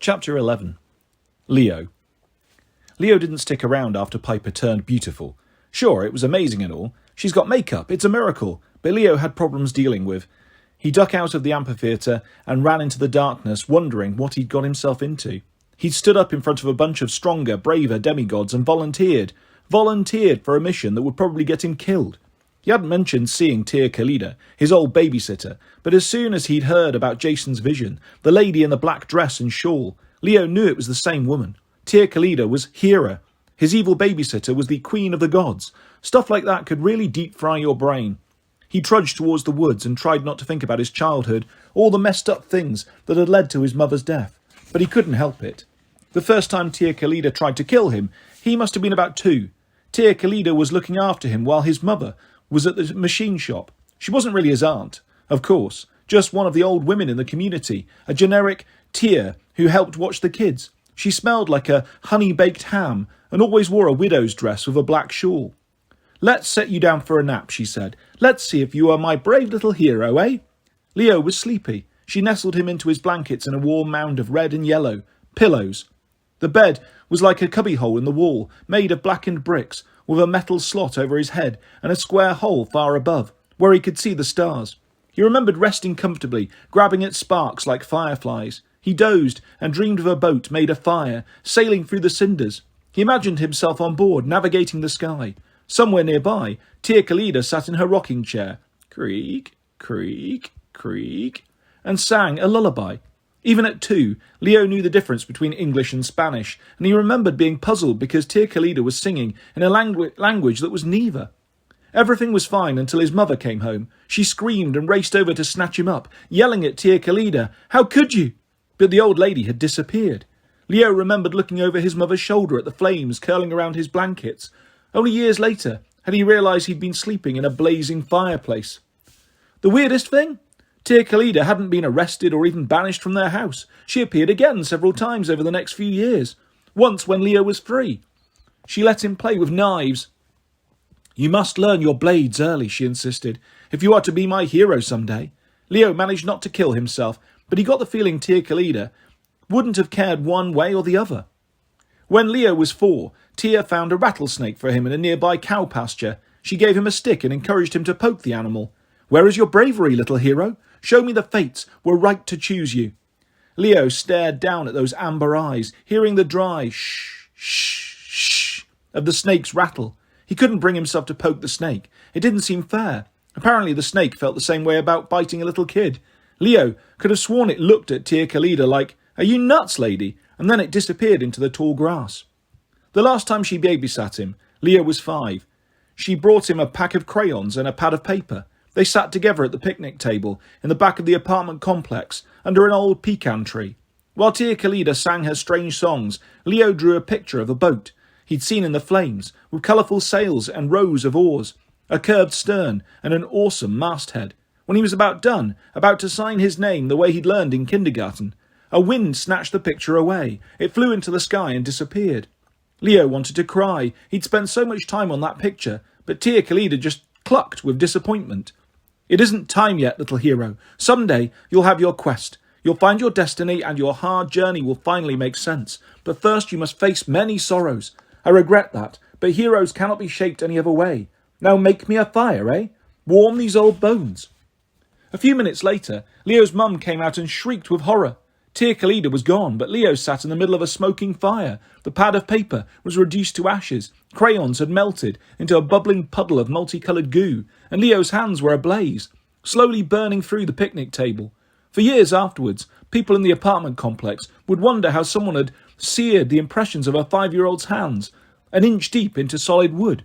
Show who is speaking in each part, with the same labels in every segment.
Speaker 1: Chapter 11. Leo. Leo didn't stick around after Piper turned beautiful. Sure, it was amazing and all. She's got makeup, it's a miracle. But Leo had problems dealing with. He ducked out of the amphitheatre and ran into the darkness, wondering what he'd got himself into. He'd stood up in front of a bunch of stronger, braver demigods and volunteered for a mission that would probably get him killed. He hadn't mentioned seeing Tia Khalida, his old babysitter, but as soon as he'd heard about Jason's vision, the lady in the black dress and shawl, Leo knew it was the same woman. Tia Khalida was Hera. His evil babysitter was the queen of the gods. Stuff like that could really deep-fry your brain. He trudged towards the woods and tried not to think about his childhood, all the messed-up things that had led to his mother's death. But he couldn't help it. The first time Tia Khalida tried to kill him, he must have been about 2. Tia Khalida was looking after him while his mother was at the machine shop. She wasn't really his aunt, of course, just one of the old women in the community, a generic Tia who helped watch the kids. She smelled like a honey-baked ham and always wore a widow's dress with a black shawl. "Let's set you down for a nap," she said. "Let's see if you are my brave little hero, eh?" Leo was sleepy. She nestled him into his blankets in a warm mound of red and yellow pillows. The bed was like a cubbyhole in the wall, made of blackened bricks, with a metal slot over his head and a square hole far above, where he could see the stars. He remembered resting comfortably, grabbing at sparks like fireflies. He dozed and dreamed of a boat made of fire, sailing through the cinders. He imagined himself on board, navigating the sky. Somewhere nearby, Tia Khalida sat in her rocking chair, creak, creak, creak, and sang a lullaby. Even at 2, Leo knew the difference between English and Spanish, and he remembered being puzzled because Tia Khalida was singing in a language that was neither. Everything was fine until his mother came home. She screamed and raced over to snatch him up, yelling at Tia Khalida, "How could you?" But the old lady had disappeared. Leo remembered looking over his mother's shoulder at the flames curling around his blankets. Only years later had he realised he'd been sleeping in a blazing fireplace. The weirdest thing? Tia Khalida hadn't been arrested or even banished from their house. She appeared again several times over the next few years. Once when Leo was free. She let him play with knives. "You must learn your blades early," she insisted, "if you are to be my hero someday." Leo managed not to kill himself, but he got the feeling Tia Khalida wouldn't have cared one way or the other. When Leo was 4, Tia found a rattlesnake for him in a nearby cow pasture. She gave him a stick and encouraged him to poke the animal. "Where is your bravery, little hero? Show me the fates were right to choose you." Leo stared down at those amber eyes, hearing the dry shh, shh, shh of the snake's rattle. He couldn't bring himself to poke the snake. It didn't seem fair. Apparently the snake felt the same way about biting a little kid. Leo could have sworn it looked at Tia Khalida like, "Are you nuts, lady?" and then it disappeared into the tall grass. The last time she babysat him, Leo was 5. She brought him a pack of crayons and a pad of paper. They sat together at the picnic table in the back of the apartment complex under an old pecan tree. While Tia Khalida sang her strange songs, Leo drew a picture of a boat he'd seen in the flames, with colourful sails and rows of oars, a curved stern and an awesome masthead. When he was about done, about to sign his name the way he'd learned in kindergarten, a wind snatched the picture away. It flew into the sky and disappeared. Leo wanted to cry. He'd spent so much time on that picture, but Tia Khalida just clucked with disappointment. "It isn't time yet, little hero. Someday you'll have your quest. You'll find your destiny and your hard journey will finally make sense. But first you must face many sorrows. I regret that, but heroes cannot be shaped any other way. Now make me a fire, eh? Warm these old bones." A few minutes later, Leo's mum came out and shrieked with horror. Tia Khalida was gone, but Leo sat in the middle of a smoking fire. The pad of paper was reduced to ashes. Crayons had melted into a bubbling puddle of multicoloured goo, and Leo's hands were ablaze, slowly burning through the picnic table. For years afterwards, people in the apartment complex would wonder how someone had seared the impressions of a 5-year-old's hands, an inch deep into solid wood.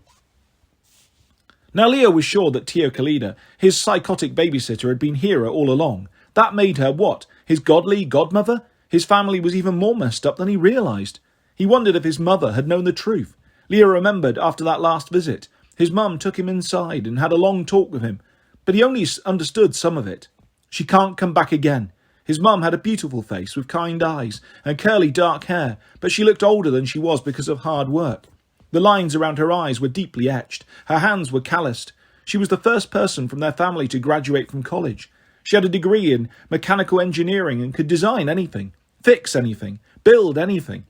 Speaker 1: Now Leo was sure that Tia Khalida, his psychotic babysitter, had been Hera all along. That made her what? His godly godmother? His family was even more messed up than he realised. He wondered if his mother had known the truth. Leo remembered after that last visit. His mum took him inside and had a long talk with him, but he only understood some of it. She can't come back again. His mum had a beautiful face with kind eyes and curly dark hair, but she looked older than she was because of hard work. The lines around her eyes were deeply etched. Her hands were calloused. She was the first person from their family to graduate from college. She had a degree in mechanical engineering and could design anything. fix anything, build anything.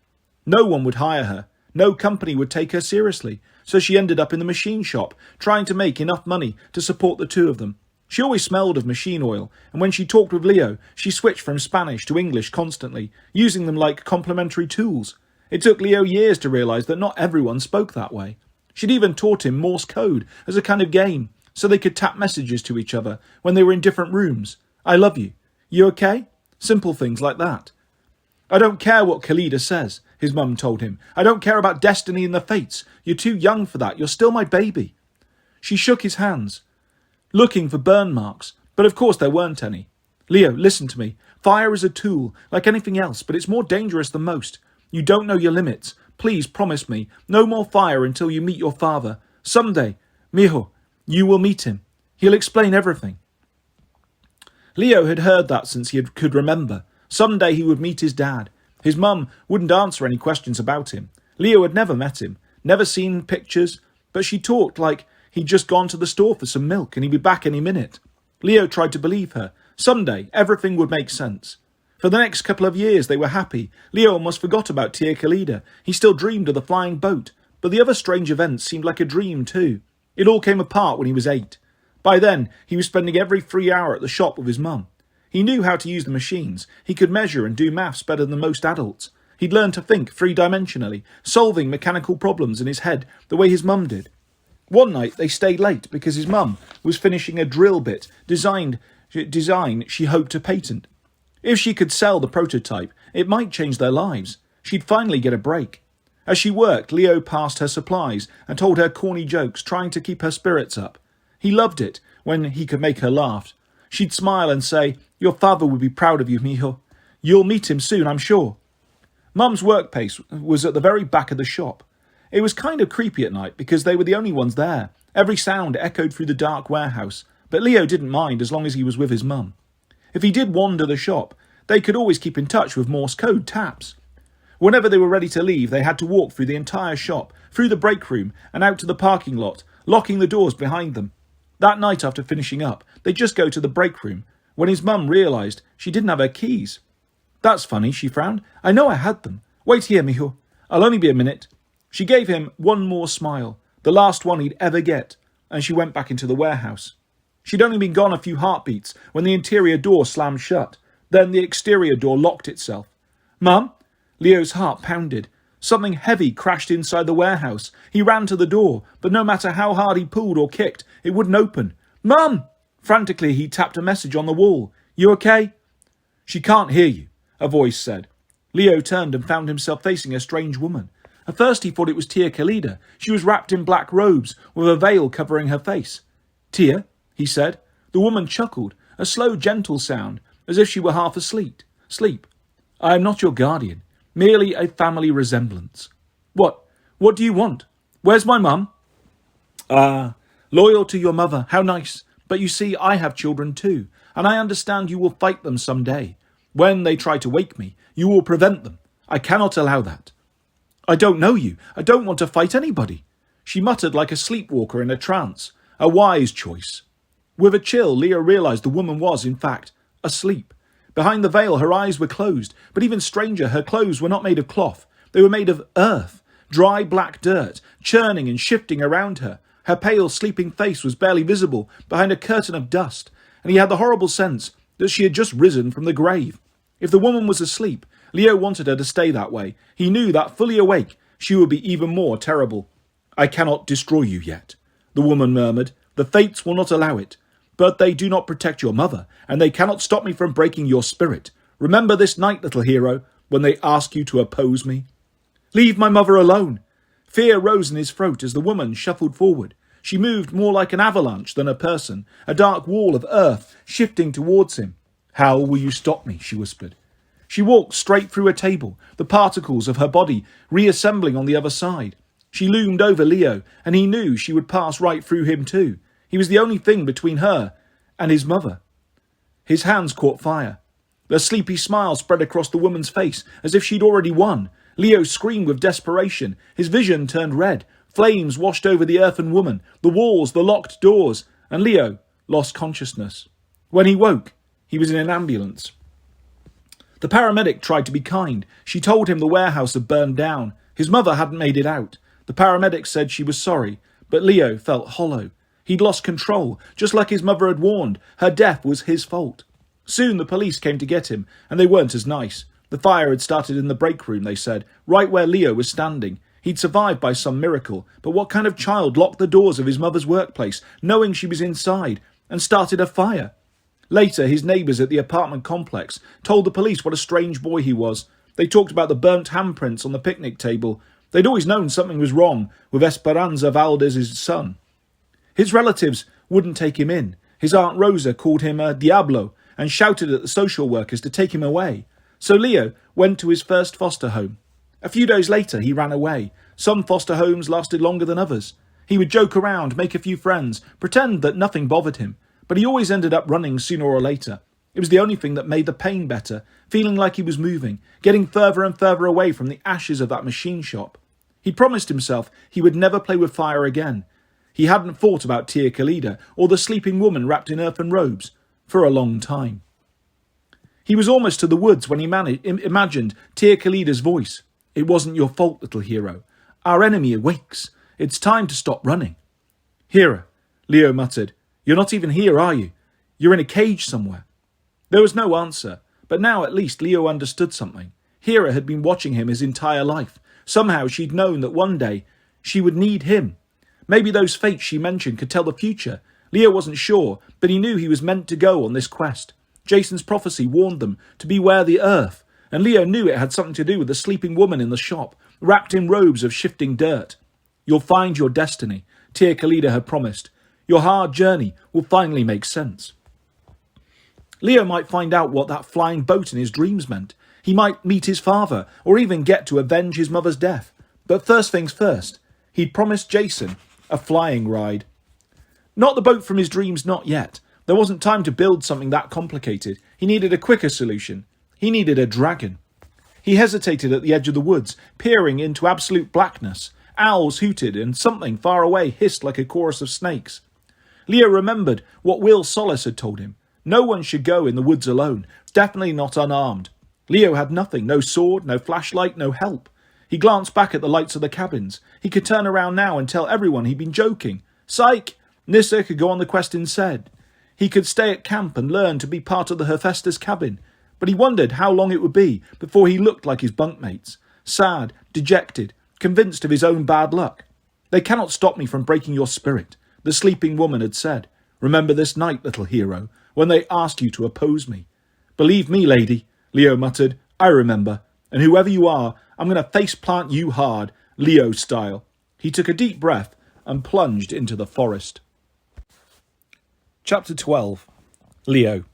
Speaker 1: No one would hire her. No company would take her seriously, so she ended up in the machine shop, trying to make enough money to support the two of them. She always smelled of machine oil, and when she talked with Leo, she switched from Spanish to English constantly, using them like complementary tools. It took Leo years to realise that not everyone spoke that way. She'd even taught him Morse code as a kind of game, so they could tap messages to each other when they were in different rooms. I love you. You okay? Simple things like that. I don't care what Khalida says, his mum told him. I don't care about destiny and the fates. You're too young for that. You're still my baby. She shook his hands, looking for burn marks, but of course there weren't any. Leo, listen to me. Fire is a tool, like anything else, but it's more dangerous than most. You don't know your limits. Please promise me, no more fire until you meet your father. Someday, mijo, you will meet him. He'll explain everything. Leo had heard that since he could remember. Someday he would meet his dad. His mum wouldn't answer any questions about him. Leo had never met him, never seen pictures, but she talked like he'd just gone to the store for some milk and he'd be back any minute. Leo tried to believe her. Someday everything would make sense. For the next couple of years they were happy. Leo almost forgot about Tia Khalida. He still dreamed of the flying boat, but the other strange events seemed like a dream too. It all came apart when he was 8. By then, he was spending every free hour at the shop with his mum. He knew how to use the machines. He could measure and do maths better than most adults. He'd learned to think three-dimensionally, solving mechanical problems in his head the way his mum did. One night they stayed late because his mum was finishing a drill bit design she hoped to patent. If she could sell the prototype, it might change their lives. She'd finally get a break. As she worked, Leo passed her supplies and told her corny jokes, trying to keep her spirits up. He loved it when he could make her laugh. She'd smile and say, "Your father would be proud of you, mijo. You'll meet him soon, I'm sure." Mum's workplace was at the very back of the shop. It was kind of creepy at night because they were the only ones there. Every sound echoed through the dark warehouse, but Leo didn't mind as long as he was with his mum. If he did wander the shop, they could always keep in touch with Morse code taps. Whenever they were ready to leave, they had to walk through the entire shop, through the break room and out to the parking lot, locking the doors behind them. That night after finishing up, they'd just go to the break room, when his mum realised she didn't have her keys. "That's funny," she frowned. "I know I had them. Wait here, mijo. I'll only be a minute." She gave him one more smile, the last one he'd ever get, and she went back into the warehouse. She'd only been gone a few heartbeats when the interior door slammed shut. Then the exterior door locked itself. "Mum?" Leo's heart pounded. Something heavy crashed inside the warehouse. He ran to the door, but no matter how hard he pulled or kicked, it wouldn't open. "Mum!" Frantically, he tapped a message on the wall. "You okay?" "She can't hear you," a voice said. Leo turned and found himself facing a strange woman. At first he thought it was Tia Khalida. She was wrapped in black robes, with a veil covering her face. "Tia?" he said. The woman chuckled, a slow, gentle sound, as if she were half asleep. "I am not your guardian, merely a family resemblance." What do you want? Where's my mum?" Loyal to your mother, how nice. But you see, I have children too, and I understand you will fight them some day. When they try to wake me, you will prevent them. I cannot allow that." "I don't know you. I don't want to fight anybody." She muttered like a sleepwalker in a trance. A wise choice. With a chill, Leo realised the woman was, in fact, asleep. Behind the veil, her eyes were closed, but even stranger, her clothes were not made of cloth. They were made of earth, dry black dirt, churning and shifting around her. Her pale, sleeping face was barely visible behind a curtain of dust, and he had the horrible sense that she had just risen from the grave. If the woman was asleep, Leo wanted her to stay that way. He knew that fully awake, she would be even more terrible. "I cannot destroy you yet," the woman murmured. "The fates will not allow it. But they do not protect your mother, and they cannot stop me from breaking your spirit. Remember this night, little hero, when they ask you to oppose me." "Leave my mother alone." Fear rose in his throat as the woman shuffled forward. She moved more like an avalanche than a person, a dark wall of earth shifting towards him. "How will you stop me?" she whispered. She walked straight through a table, the particles of her body reassembling on the other side. She loomed over Leo, and he knew she would pass right through him too. He was the only thing between her and his mother. His hands caught fire. The sleepy smile spread across the woman's face as if she'd already won. Leo screamed with desperation. His vision turned red. Flames washed over the earthen woman, the walls, the locked doors, and Leo lost consciousness. When he woke, he was in an ambulance. The paramedic tried to be kind. She told him the warehouse had burned down. His mother hadn't made it out. The paramedic said she was sorry, but Leo felt hollow. He'd lost control, just like his mother had warned. Her death was his fault. Soon the police came to get him, and they weren't as nice. The fire had started in the break room, they said, right where Leo was standing. He'd survived by some miracle, but what kind of child locked the doors of his mother's workplace, knowing she was inside, and started a fire? Later, his neighbours at the apartment complex told the police what a strange boy he was. They talked about the burnt handprints on the picnic table. They'd always known something was wrong with Esperanza Valdez's son. His relatives wouldn't take him in. His Aunt Rosa called him a Diablo and shouted at the social workers to take him away. So Leo went to his first foster home. A few days later, he ran away. Some foster homes lasted longer than others. He would joke around, make a few friends, pretend that nothing bothered him, but he always ended up running sooner or later. It was the only thing that made the pain better, feeling like he was moving, getting further and further away from the ashes of that machine shop. He'd promised himself he would never play with fire again. He hadn't thought about Tia Khalida or the sleeping woman wrapped in earthen robes for a long time. He was almost to the woods when he imagined Tia Khalida's voice. It wasn't your fault, little hero. Our enemy awakes. It's time to stop running. Hera, Leo muttered. You're not even here, are you? You're in a cage somewhere. There was no answer, but now at least Leo understood something. Hera had been watching him his entire life. Somehow she'd known that one day she would need him. Maybe those fates she mentioned could tell the future. Leo wasn't sure, but he knew he was meant to go on this quest. Jason's prophecy warned them to beware the earth, and Leo knew it had something to do with the sleeping woman in the shop, wrapped in robes of shifting dirt. You'll find your destiny, Tia Khalida had promised. Your hard journey will finally make sense. Leo might find out what that flying boat in his dreams meant. He might meet his father, or even get to avenge his mother's death. But first things first, he'd promised Jason a flying ride. Not the boat from his dreams, not yet. There wasn't time to build something that complicated. He needed a quicker solution. He needed a dragon. He hesitated at the edge of the woods, peering into absolute blackness. Owls hooted, and something far away hissed like a chorus of snakes. Leo remembered what Will Solace had told him. No one should go in the woods alone, definitely not unarmed. Leo had nothing, no sword, no flashlight, no help. He glanced back at the lights of the cabins. He could turn around now and tell everyone he'd been joking. Psych! Nissa could go on the quest instead. He could stay at camp and learn to be part of the Hephaestus cabin. But he wondered how long it would be before he looked like his bunkmates. Sad, dejected, convinced of his own bad luck. They cannot stop me from breaking your spirit, the sleeping woman had said. Remember this night, little hero, when they asked you to oppose me. Believe me, lady, Leo muttered. I remember. And whoever you are, I'm going to face-plant you hard, Leo style. He took a deep breath and plunged into the forest. Chapter 12. Leo.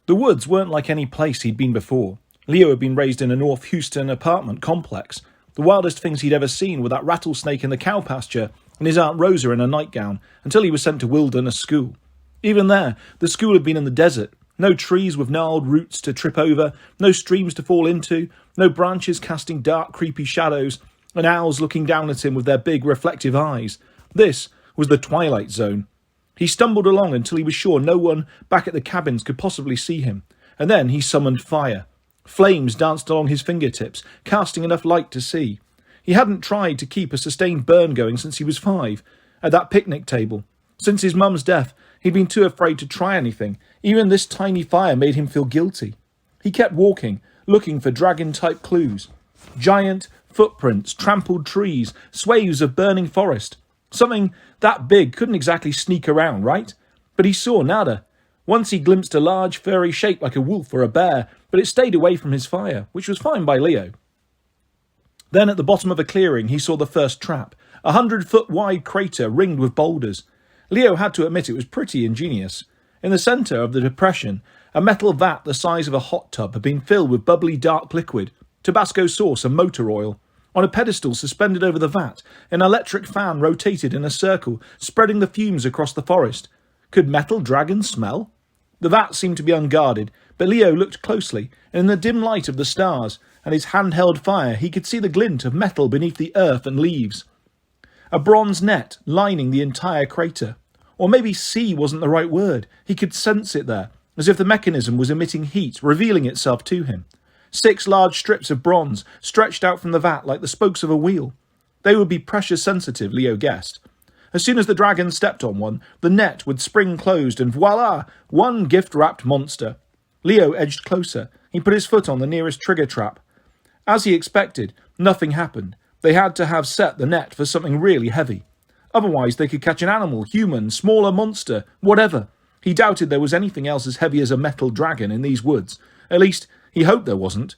Speaker 1: The woods weren't like any place he'd been before. Leo had been raised in a North Houston apartment complex. The wildest things he'd ever seen were that rattlesnake in the cow pasture and his Aunt Rosa in a nightgown, until he was sent to Wilderness School. Even there, the school had been in the desert. No trees with gnarled roots to trip over, no streams to fall into, no branches casting dark, creepy shadows, and owls looking down at him with their big, reflective eyes. This was the Twilight Zone. He stumbled along until he was sure no one back at the cabins could possibly see him, and then he summoned fire. Flames danced along his fingertips, casting enough light to see. He hadn't tried to keep a sustained burn going since he was 5, at that picnic table. Since his mum's death, he'd been too afraid to try anything. Even this tiny fire made him feel guilty. He kept walking, looking for dragon-type clues. Giant footprints, trampled trees, swathes of burning forest. Something that big couldn't exactly sneak around, right? But he saw nada. Once he glimpsed a large, furry shape like a wolf or a bear, but it stayed away from his fire, which was fine by Leo. Then at the bottom of a clearing, he saw the first trap, a 100-foot-wide crater ringed with boulders. Leo had to admit it was pretty ingenious. In the centre of the depression, a metal vat the size of a hot tub had been filled with bubbly dark liquid, Tabasco sauce and motor oil. On a pedestal suspended over the vat, an electric fan rotated in a circle, spreading the fumes across the forest. Could metal dragons smell? The vat seemed to be unguarded, but Leo looked closely, and in the dim light of the stars and his handheld fire, he could see the glint of metal beneath the earth and leaves. A bronze net lining the entire crater. Or maybe sea wasn't the right word. He could sense it there. as if the mechanism was emitting heat, revealing itself to him. 6 large strips of bronze stretched out from the vat like the spokes of a wheel. They would be pressure sensitive, Leo guessed. As soon as the dragon stepped on one, the net would spring closed and voila, one gift-wrapped monster. Leo edged closer. He put his foot on the nearest trigger trap. As he expected, nothing happened. They had to have set the net for something really heavy. Otherwise they could catch an animal, human, smaller monster, whatever. He doubted there was anything else as heavy as a metal dragon in these woods. At least, he hoped there wasn't.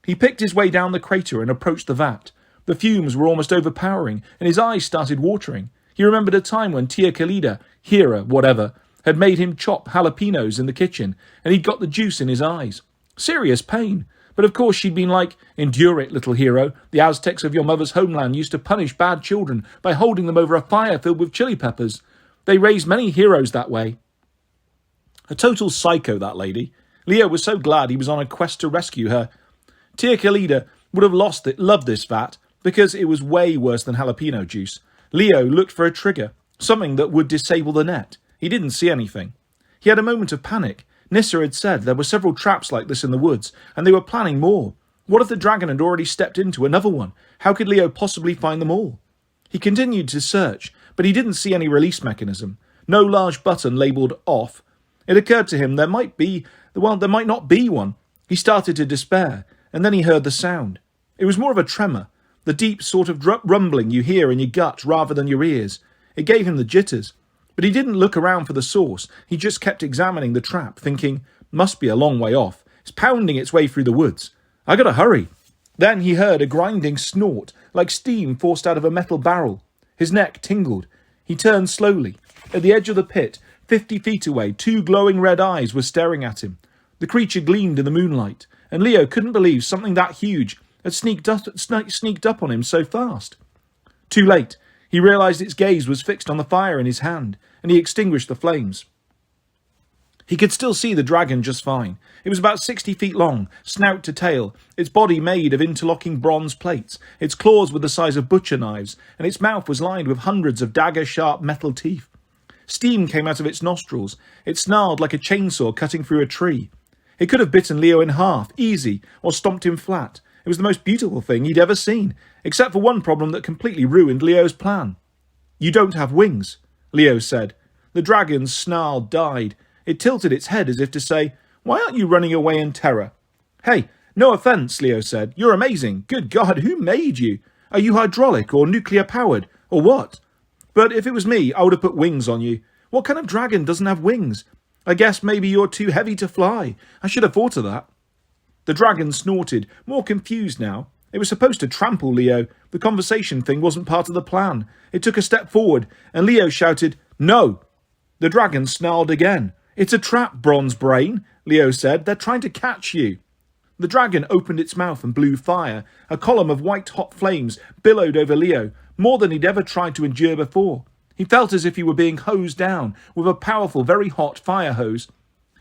Speaker 1: He picked his way down the crater and approached the vat. The fumes were almost overpowering, and his eyes started watering. He remembered a time when Tia Kalida, Hera, whatever, had made him chop jalapenos in the kitchen, and he'd got the juice in his eyes. Serious pain. But of course she'd been like, "Endure it, little hero. The Aztecs of your mother's homeland used to punish bad children by holding them over a fire filled with chili peppers. They raised many heroes that way." A total psycho, that lady. Leo was so glad he was on a quest to rescue her. Tia Kalida would have loved this vat, because it was way worse than jalapeno juice. Leo looked for a trigger, something that would disable the net. He didn't see anything. He had a moment of panic. Nissa had said there were several traps like this in the woods, and they were planning more. What if the dragon had already stepped into another one? How could Leo possibly find them all? He continued to search, but he didn't see any release mechanism. No large button labelled off. It occurred to him there might not be one. He started to despair, and then he heard the sound. It was more of a tremor, the deep sort of rumbling you hear in your gut rather than your ears. It gave him the jitters. But he didn't look around for the source. He just kept examining the trap, thinking, must be a long way off. It's pounding its way through the woods. I gotta hurry. Then he heard a grinding snort, like steam forced out of a metal barrel. His neck tingled. He turned slowly. At the edge of the pit, 50 feet away, 2 glowing red eyes were staring at him. The creature gleamed in the moonlight, and Leo couldn't believe something that huge had sneaked up on him so fast. Too late. He realized its gaze was fixed on the fire in his hand, and he extinguished the flames. He could still see the dragon just fine. It was about 60 feet long, snout to tail, its body made of interlocking bronze plates, its claws were the size of butcher knives, and its mouth was lined with hundreds of dagger-sharp metal teeth. Steam came out of its nostrils. It snarled like a chainsaw cutting through a tree. It could have bitten Leo in half, easy, or stomped him flat. It was the most beautiful thing he'd ever seen, except for one problem that completely ruined Leo's plan. "You don't have wings," Leo said. The dragon's snarl died. It tilted its head as if to say, "Why aren't you running away in terror?" "Hey, no offence," Leo said. "You're amazing. Good God, who made you? Are you hydraulic or nuclear powered, or what? But if it was me, I would have put wings on you. What kind of dragon doesn't have wings? I guess maybe you're too heavy to fly. I should have thought of that." The dragon snorted, more confused now. It was supposed to trample Leo. The conversation thing wasn't part of the plan. It took a step forward, and Leo shouted, "No!" The dragon snarled again. "It's a trap, bronze brain," Leo said. "They're trying to catch you." The dragon opened its mouth and blew fire. A column of white-hot flames billowed over Leo, more than he'd ever tried to endure before. He felt as if he were being hosed down with a powerful, very hot fire hose.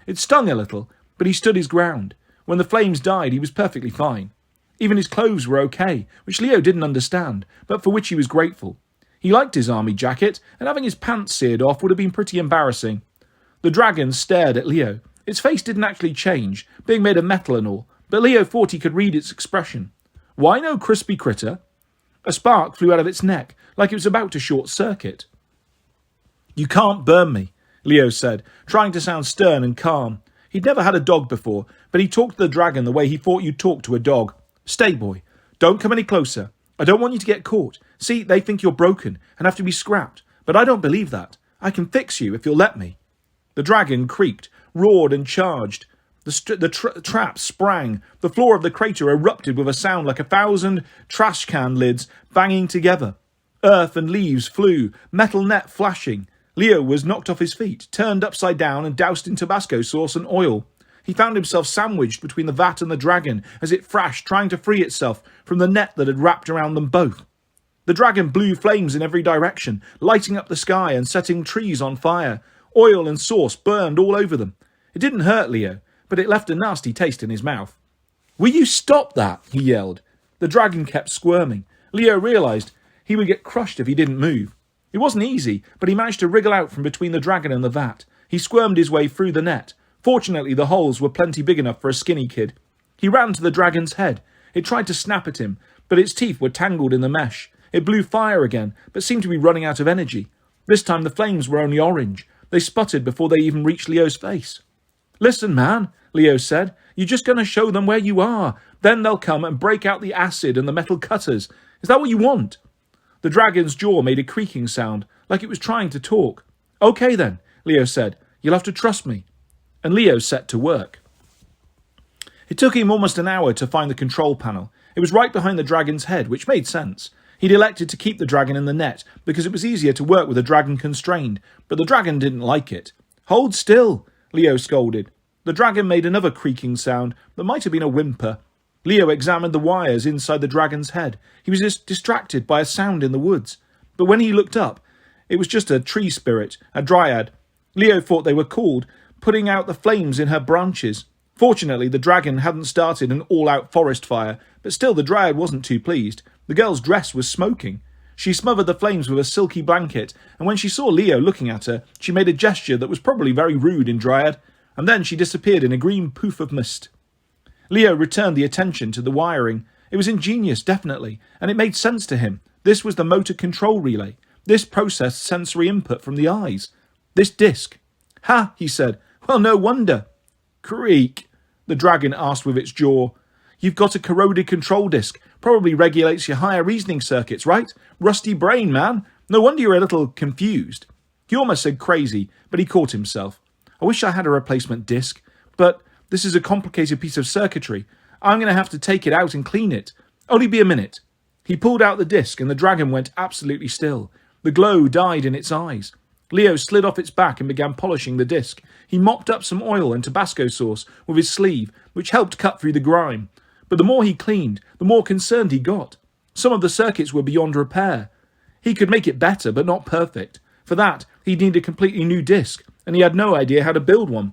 Speaker 1: It stung a little, but he stood his ground. When the flames died, he was perfectly fine. Even his clothes were okay, which Leo didn't understand, but for which he was grateful. He liked his army jacket, and having his pants seared off would have been pretty embarrassing. The dragon stared at Leo. Its face didn't actually change, being made of metal and all, but Leo thought he could read its expression. "Why no crispy critter?" A spark flew out of its neck, like it was about to short-circuit. "You can't burn me," Leo said, trying to sound stern and calm. He'd never had a dog before, but he talked to the dragon the way he thought you'd talk to a dog. "Stay, boy. Don't come any closer. I don't want you to get caught. See, they think you're broken and have to be scrapped, but I don't believe that. I can fix you if you'll let me." The dragon creaked, roared and charged. The trap sprang. The floor of the crater erupted with a sound like 1,000 trash can lids banging together. Earth and leaves flew, metal net flashing. Leo was knocked off his feet, turned upside down and doused in Tabasco sauce and oil. He found himself sandwiched between the vat and the dragon as it thrashed, trying to free itself from the net that had wrapped around them both. The dragon blew flames in every direction, lighting up the sky and setting trees on fire. Oil and sauce burned all over them. It didn't hurt Leo, but it left a nasty taste in his mouth. "Will you stop that?" he yelled. The dragon kept squirming. Leo realized he would get crushed if he didn't move. It wasn't easy, but he managed to wriggle out from between the dragon and the vat. He squirmed his way through the net, Fortunately, the holes were plenty big enough for a skinny kid. He ran to the dragon's head. It tried to snap at him, but its teeth were tangled in the mesh. It blew fire again, but seemed to be running out of energy. This time the flames were only orange. They sputtered before they even reached Leo's face. "Listen, man," Leo said. "You're just going to show them where you are. Then they'll come and break out the acid and the metal cutters. Is that what you want?" The dragon's jaw made a creaking sound, like it was trying to talk. "Okay then," Leo said. "You'll have to trust me." And Leo set to work. It took him almost an hour to find the control panel. It was right behind the dragon's head, which made sense. He'd elected to keep the dragon in the net because it was easier to work with a dragon constrained, but the dragon didn't like it. "Hold still," Leo scolded. The dragon made another creaking sound that might have been a whimper. Leo examined the wires inside the dragon's head. He was just distracted by a sound in the woods. But when he looked up, it was just a tree spirit, a dryad. Leo thought they were called, putting out the flames in her branches. Fortunately, the dragon hadn't started an all-out forest fire, but still the dryad wasn't too pleased. The girl's dress was smoking. She smothered the flames with a silky blanket, and when she saw Leo looking at her, she made a gesture that was probably very rude in dryad, and then she disappeared in a green poof of mist. Leo returned the attention to the wiring. It was ingenious, definitely, and it made sense to him. This was the motor control relay. This processed sensory input from the eyes. This disc. "Ha," he said. "Well, no wonder." "Creak," the dragon asked with its jaw. "You've got a corroded control disc. Probably regulates your higher reasoning circuits, right? Rusty brain, man. No wonder you're a little confused." He almost said crazy, but he caught himself. "I wish I had a replacement disc, but this is a complicated piece of circuitry. I'm going to have to take it out and clean it. Only be a minute." He pulled out the disc and the dragon went absolutely still. The glow died in its eyes. Leo slid off its back and began polishing the disc. He mopped up some oil and Tabasco sauce with his sleeve, which helped cut through the grime. But the more he cleaned, the more concerned he got. Some of the circuits were beyond repair. He could make it better, but not perfect. For that, he'd need a completely new disc, and he had no idea how to build one.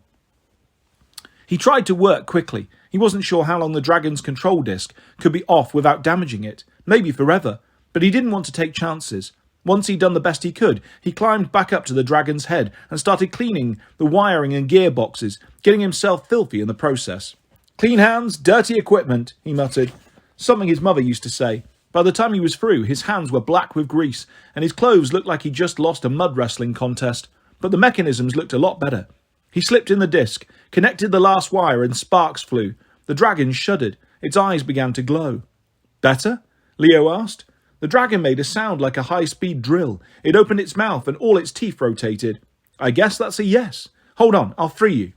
Speaker 1: He tried to work quickly. He wasn't sure how long the dragon's control disc could be off without damaging it, maybe forever, but he didn't want to take chances. Once he'd done the best he could, he climbed back up to the dragon's head and started cleaning the wiring and gearboxes, getting himself filthy in the process. "Clean hands, dirty equipment," he muttered, something his mother used to say. By the time he was through, his hands were black with grease, and his clothes looked like he'd just lost a mud wrestling contest. But the mechanisms looked a lot better. He slipped in the disc, connected the last wire, and sparks flew. The dragon shuddered. Its eyes began to glow. "Better?" Leo asked. The dragon made a sound like a high-speed drill. It opened its mouth and all its teeth rotated. "I guess that's a yes. Hold on, I'll free you."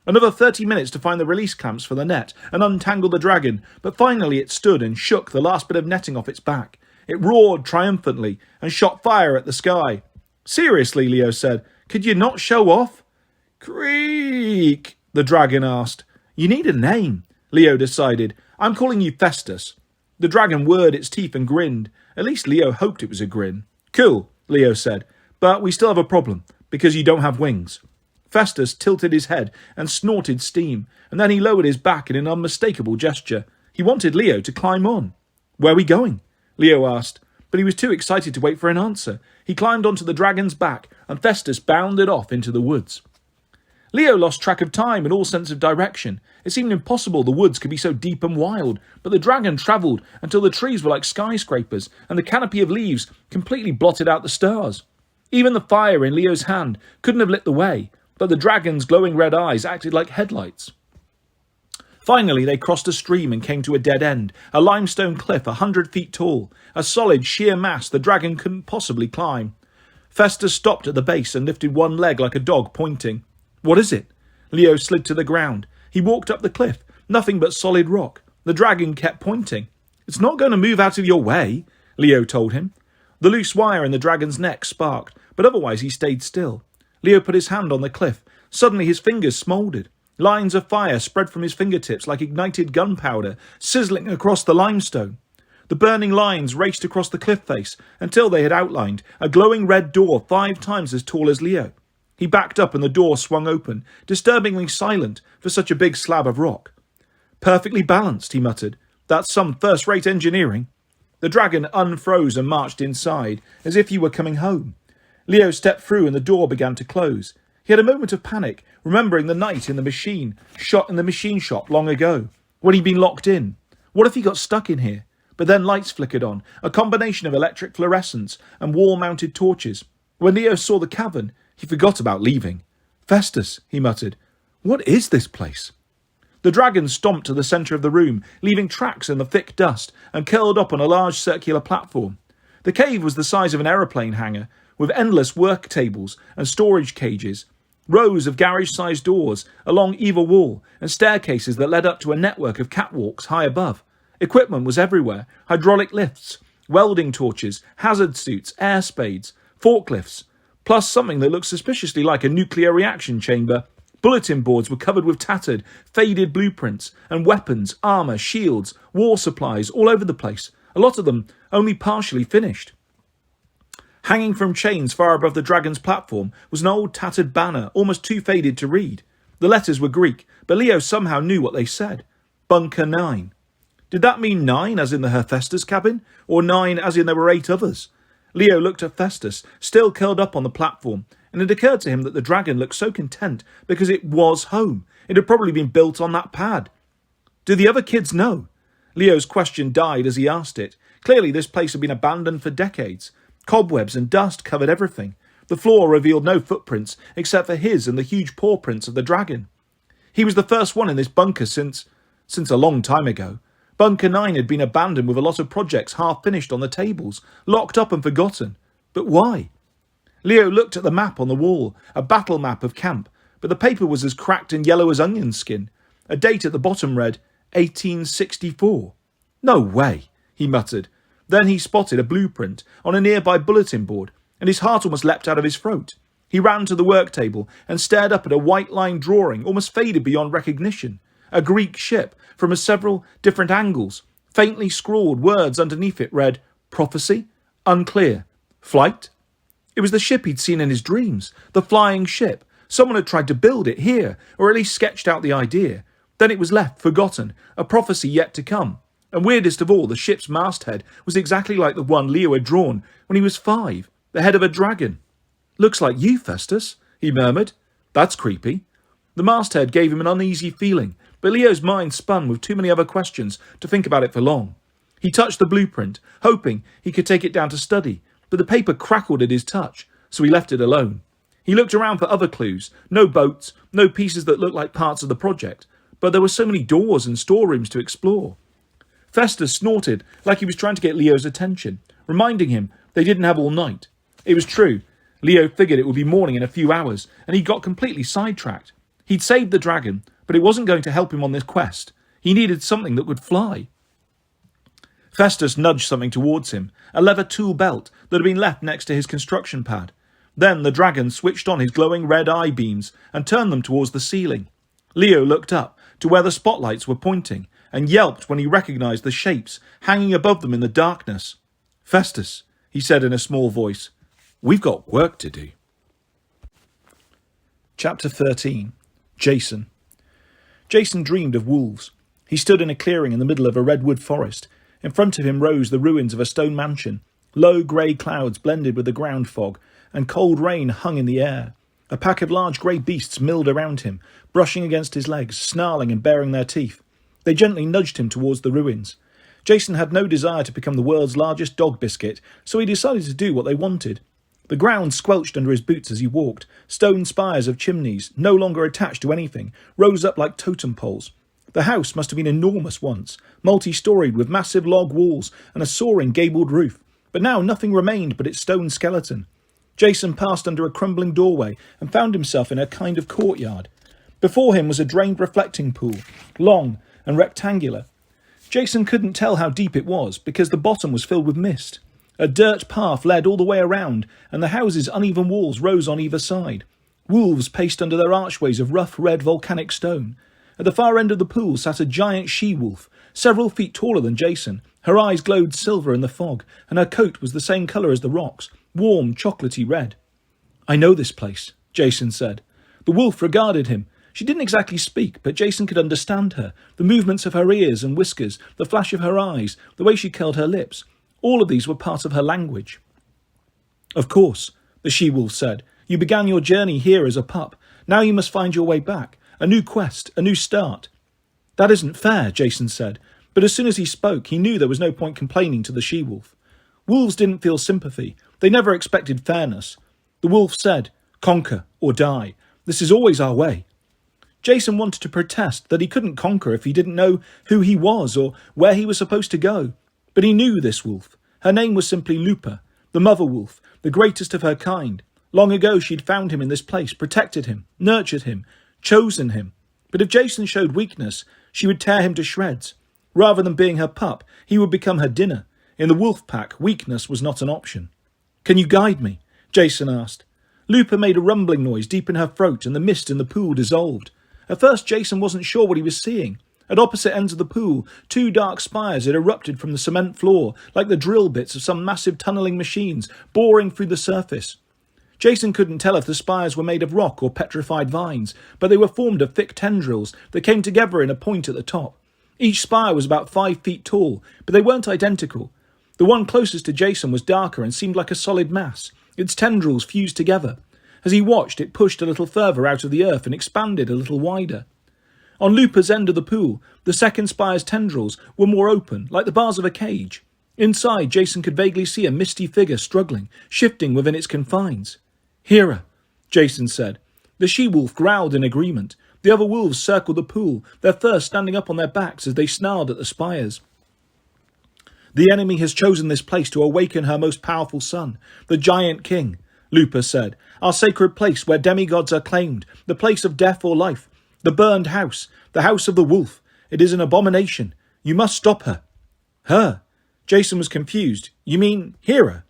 Speaker 1: Another 30 minutes to find the release clamps for the net and untangle the dragon, but finally it stood and shook the last bit of netting off its back. It roared triumphantly and shot fire at the sky. "Seriously," Leo said, "could you not show off?" "Creak," the dragon asked. "You need a name," Leo decided. "I'm calling you Festus." The dragon whirred its teeth and grinned. At least Leo hoped it was a grin. "Cool," Leo said, "but we still have a problem, because you don't have wings." Festus tilted his head and snorted steam, and then he lowered his back in an unmistakable gesture. He wanted Leo to climb on. "Where are we going?" Leo asked, but he was too excited to wait for an answer. He climbed onto the dragon's back, and Festus bounded off into the woods. Leo lost track of time and all sense of direction. It seemed impossible the woods could be so deep and wild, but the dragon travelled until the trees were like skyscrapers, and the canopy of leaves completely blotted out the stars. Even the fire in Leo's hand couldn't have lit the way, but the dragon's glowing red eyes acted like headlights. Finally, they crossed a stream and came to a dead end, a limestone cliff 100 feet tall, a solid sheer mass the dragon couldn't possibly climb. Festus stopped at the base and lifted one leg like a dog, pointing. "What is it?" Leo slid to the ground. He walked up the cliff, nothing but solid rock. The dragon kept pointing. "It's not going to move out of your way," Leo told him. The loose wire in the dragon's neck sparked, but otherwise he stayed still. Leo put his hand on the cliff. Suddenly his fingers smouldered. Lines of fire spread from his fingertips like ignited gunpowder, sizzling across the limestone. The burning lines raced across the cliff face until they had outlined a glowing red door 5 times as tall as Leo. He backed up and the door swung open, disturbingly silent for such a big slab of rock. "Perfectly balanced," he muttered. "That's some first-rate engineering." The dragon unfroze and marched inside, as if he were coming home. Leo stepped through and the door began to close. He had a moment of panic, remembering the night in the machine shop long ago, when he'd been locked in. What if he got stuck in here? But then lights flickered on, a combination of electric fluorescence and wall-mounted torches. When Leo saw the cavern, he forgot about leaving. "Festus," he muttered, "what is this place?" The dragon stomped to the centre of the room, leaving tracks in the thick dust, and curled up on a large circular platform. The cave was the size of an aeroplane hangar, with endless work tables and storage cages, rows of garage-sized doors along either wall, and staircases that led up to a network of catwalks high above. Equipment was everywhere: hydraulic lifts, welding torches, hazard suits, air spades, forklifts, plus something that looked suspiciously like a nuclear reaction chamber. Bulletin boards were covered with tattered, faded blueprints, and weapons, armour, shields, war supplies all over the place, a lot of them only partially finished. Hanging from chains far above the dragon's platform was an old tattered banner, almost too faded to read. The letters were Greek, but Leo somehow knew what they said. Bunker 9. Did that mean 9 as in the Hephaestus cabin, or 9 as in there were 8 others? Leo looked at Festus, still curled up on the platform, and it occurred to him that the dragon looked so content because it was home. It had probably been built on that pad. Do the other kids know? Leo's question died as he asked it. Clearly this place had been abandoned for decades. Cobwebs and dust covered everything. The floor revealed no footprints except for his and the huge paw prints of the dragon. He was the first one in this bunker since a long time ago. Bunker 9 had been abandoned with a lot of projects half finished on the tables, locked up and forgotten. But why? Leo looked at the map on the wall, a battle map of camp, but the paper was as cracked and yellow as onion skin. A date at the bottom read 1864. No way, he muttered. Then he spotted a blueprint on a nearby bulletin board, and his heart almost leapt out of his throat. He ran to the work table and stared up at a white-lined drawing, almost faded beyond recognition. A Greek ship from several different angles. Faintly scrawled words underneath it read, "Prophecy? Unclear. Flight?" It was the ship he'd seen in his dreams, the flying ship. Someone had tried to build it here, or at least sketched out the idea. Then it was left, forgotten, a prophecy yet to come. And weirdest of all, the ship's masthead was exactly like the one Leo had drawn when he was 5, the head of a dragon. "Looks like you, Festus," he murmured. "That's creepy." The masthead gave him an uneasy feeling, but Leo's mind spun with too many other questions to think about it for long. He touched the blueprint, hoping he could take it down to study, but the paper crackled at his touch, so he left it alone. He looked around for other clues. No boats, no pieces that looked like parts of the project, but there were so many doors and storerooms to explore. Festus snorted like he was trying to get Leo's attention, reminding him they didn't have all night. It was true. Leo figured it would be morning in a few hours, and he got completely sidetracked. He'd saved the dragon, but it wasn't going to help him on this quest. He needed something that would fly. Festus nudged something towards him, a leather tool belt that had been left next to his construction pad. Then the dragon switched on his glowing red eye beams and turned them towards the ceiling. Leo looked up to where the spotlights were pointing and yelped when he recognized the shapes hanging above them in the darkness. "Festus," he said in a small voice, "we've got work to do." Chapter 13. Jason. Jason dreamed of wolves. He stood in a clearing in the middle of a redwood forest. In front of him rose the ruins of a stone mansion. Low grey clouds blended with the ground fog, and cold rain hung in the air. A pack of large grey beasts milled around him, brushing against his legs, snarling and baring their teeth. They gently nudged him towards the ruins. Jason had no desire to become the world's largest dog biscuit, so he decided to do what they wanted. The ground squelched under his boots as he walked. Stone spires of chimneys, no longer attached to anything, rose up like totem poles. The house must have been enormous once, multi-storied with massive log walls and a soaring gabled roof, but now nothing remained but its stone skeleton. Jason passed under a crumbling doorway and found himself in a kind of courtyard. Before him was a drained reflecting pool, long and rectangular. Jason couldn't tell how deep it was because the bottom was filled with mist. A dirt path led all the way around, and the house's uneven walls rose on either side. Wolves paced under their archways of rough red volcanic stone. At the far end of the pool sat a giant she-wolf, several feet taller than Jason. Her eyes glowed silver in the fog, and her coat was the same colour as the rocks, warm, chocolatey red. "I know this place," Jason said. The wolf regarded him. She didn't exactly speak, but Jason could understand her, the movements of her ears and whiskers, the flash of her eyes, the way she curled her lips. All of these were part of her language. "Of course," the she-wolf said. You began your journey here as a pup. Now you must find your way back. A new quest, a new start. That isn't fair, Jason said, but as soon as he spoke, he knew there was no point complaining to the she-wolf. Wolves didn't feel sympathy. They never expected fairness. The wolf said, "Conquer or die. This is always our way." Jason wanted to protest that he couldn't conquer if he didn't know who he was or where he was supposed to go. But he knew this wolf. Her name was simply Lupa, the mother wolf, the greatest of her kind. Long ago she'd found him in this place, protected him, nurtured him, chosen him. But if Jason showed weakness, she would tear him to shreds. Rather than being her pup, he would become her dinner. In the wolf pack, weakness was not an option. "Can you guide me?" Jason asked. Lupa made a rumbling noise deep in her throat and the mist in the pool dissolved. At first Jason wasn't sure what he was seeing. At opposite ends of the pool, two dark spires had erupted from the cement floor, like the drill bits of some massive tunnelling machines boring through the surface. Jason couldn't tell if the spires were made of rock or petrified vines, but they were formed of thick tendrils that came together in a point at the top. Each spire was about 5 feet tall, but they weren't identical. The one closest to Jason was darker and seemed like a solid mass. Its tendrils fused together. As he watched, it pushed a little further out of the earth and expanded a little wider. On Lupa's end of the pool, the second spire's tendrils were more open, like the bars of a cage. Inside, Jason could vaguely see a misty figure struggling, shifting within its confines. "Hera," Jason said. The she-wolf growled in agreement. The other wolves circled the pool, their fur standing up on their backs as they snarled at the spires. "The enemy has chosen this place to awaken her most powerful son, the giant king," Lupa said. "Our sacred place where demigods are claimed, the place of death or life, the burned house, the house of the wolf. It is an abomination. You must stop her." "Her?" Jason was confused. "You mean Hera?"